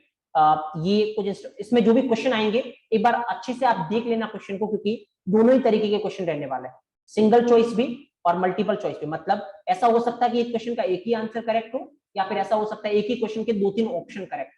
Speaker 1: ये कुछ इसमें जो भी क्वेश्चन आएंगे एक बार अच्छे से आप देख लेना क्वेश्चन को, क्योंकि दोनों ही तरीके के क्वेश्चन रहने वाले हैं, सिंगल चॉइस भी और मल्टीपल चॉइस भी। मतलब ऐसा हो सकता है कि एक क्वेश्चन का एक ही आंसर करेक्ट हो, या फिर ऐसा हो सकता है एक ही क्वेश्चन के 2-3 ऑप्शन करेक्ट,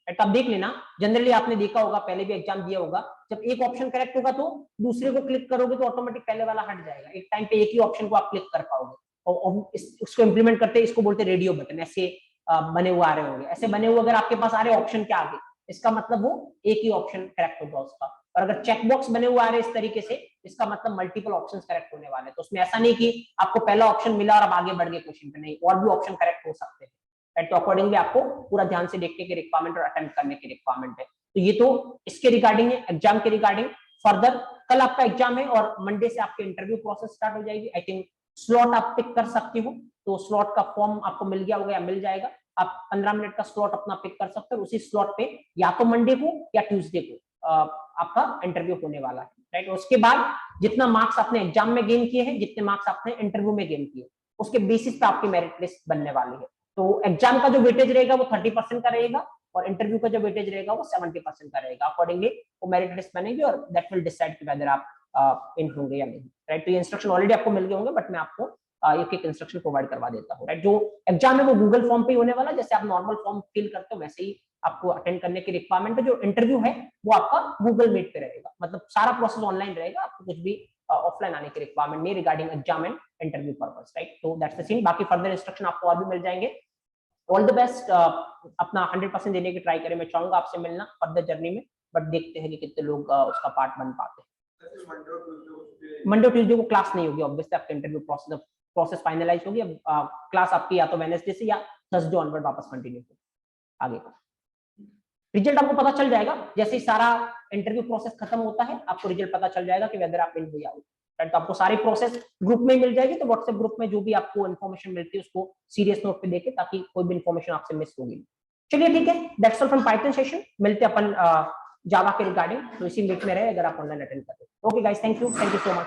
Speaker 1: राइट। आप देख लेना, जनरली आपने देखा होगा, पहले भी एग्जाम दिया होगा, जब एक ऑप्शन करेक्ट होगा तो दूसरे को क्लिक करोगे तो ऑटोमेटिक पहले वाला हट जाएगा, एक टाइम पे एक ही ऑप्शन को आप क्लिक कर पाओगे। और उसको इंप्लीमेंट करते, इसको बोलते रेडियो बटन, ऐसे बने हुए आ रहे होंगे, ऐसे बने हुए अगर आपके पास आ रहे ऑप्शन के आगे, इसका मतलब वो एक ही ऑप्शन करेक्ट होगा उसका। और अगर चेक बॉक्स बने हुए आ रहे इस तरीके से, इसका मतलब मल्टीपल ऑप्शंस करेक्ट होने वाले हैं। तो उसमें ऐसा नहीं कि आपको पहला ऑप्शन मिला और अब आगे बढ़ गए क्वेश्चन पे, नहीं, और भी ऑप्शन करेक्ट हो सकते हैं, राइट। तो अकॉर्डिंगली आपको पूरा ध्यान से देखने की रिक्वायरमेंट और अटेम्प्ट करने की रिक्वायरमेंट है। तो ये तो इसके रिगार्डिंग है, एग्जाम के रिगार्डिंग। फर्दर कल आपका एग्जाम है और मंडे से आपकी इंटरव्यू प्रोसेस स्टार्ट हो जाएगी। आई थिंक स्लॉट आप पिक कर सकते हो, तो स्लॉट का फॉर्म आपको मिल गया होगा या मिल जाएगा। आप 15 मिनट का स्लॉट अपना पिक कर सकते हो, उसी स्लॉट पे या तो मंडे को या ट्यूसडे को आपका इंटरव्यू होने वाला है, राइट। उसके बाद जितना मार्क्स आपने एग्जाम में गेन किए हैं, जितने मार्क्स आपने इंटरव्यू में गेन किए, उसके बेसिस पे आपकी मेरिट लिस्ट बनने वाली है। तो एग्जाम का जो वेटेज रहेगा वो 30% का रहेगा, और इंटरव्यू का जो वेटेज रहेगा वो 70% का रहेगा। अकॉर्डिंगली वो मेरिट लिस्ट बनेगी और दैट विल डिसाइड कि वेदर आप इन होंगे या नहीं, राइट। तो ये इंस्ट्रक्शन ऑलरेडी आपको मिल गए होंगे, बट मैं आपको एक एक इंस्ट्रक्शन प्रोवाइड करवा देता हूँ, राइट। जो एग्जाम है वो गूगल फॉर्म पे ही होने वाला है, जैसे आप नॉर्मल फॉर्म फिल करते हो वैसे ही आपको अटेंड करने की रिक्वायरमेंट है। जो इंटरव्यू है वो आपका गूगल मीट पे रहेगा, मतलब सारा प्रोसेस ऑनलाइन रहेगा, आपको कुछ भी ऑफलाइन आने की रिक्वायरमेंट नहीं regarding exam and interview purpose, right. तो दैट्स द सीन। बाकी फर्दर इंस्ट्रक्शन आपको और भी मिल जाएंगे। ऑल द बेस्ट, अपना 100% देने की ट्राई करें। मैं चाहूंगा आपसे मिलना फर्दर जर्नी में, बट देखते हैं कि कितने लोग उसका पार्ट बन पाते हैं। मंडे और ट्यूसडे को क्लास नहीं होगी, ऑब्वियसली आपका इंटरव्यू प्रोसेस फाइनलाइज होगी। अब क्लास आपकी या तो वेडनेसडे से या थर्सडे ऑनवर्ड वापस कंटिन्यू होगी आगे का। रिजल्ट आपको पता चल जाएगा जैसे ही सारा इंटरव्यू प्रोसेस खत्म होता है, आपको रिजल्ट पता चल जाएगा कि वेदर आप इन हुई आउट, राइट। तो आपको सारी प्रोसेस ग्रुप में मिल जाएगी, तो व्हाट्सएप ग्रुप में जो भी आपको इन्फॉर्मेशन मिलती है उसको सीरियस नोट पे देखे, ताकि कोई भी इन्फॉर्मेशन आपसे मिस होगी। चलिए ठीक है, that's all from Python session. मिलते अपन जावा के रिगार्डिंग, तो इसी मीट में रहे अगर आप ऑनलाइन अटेंड करते। Okay guys, thank you so much.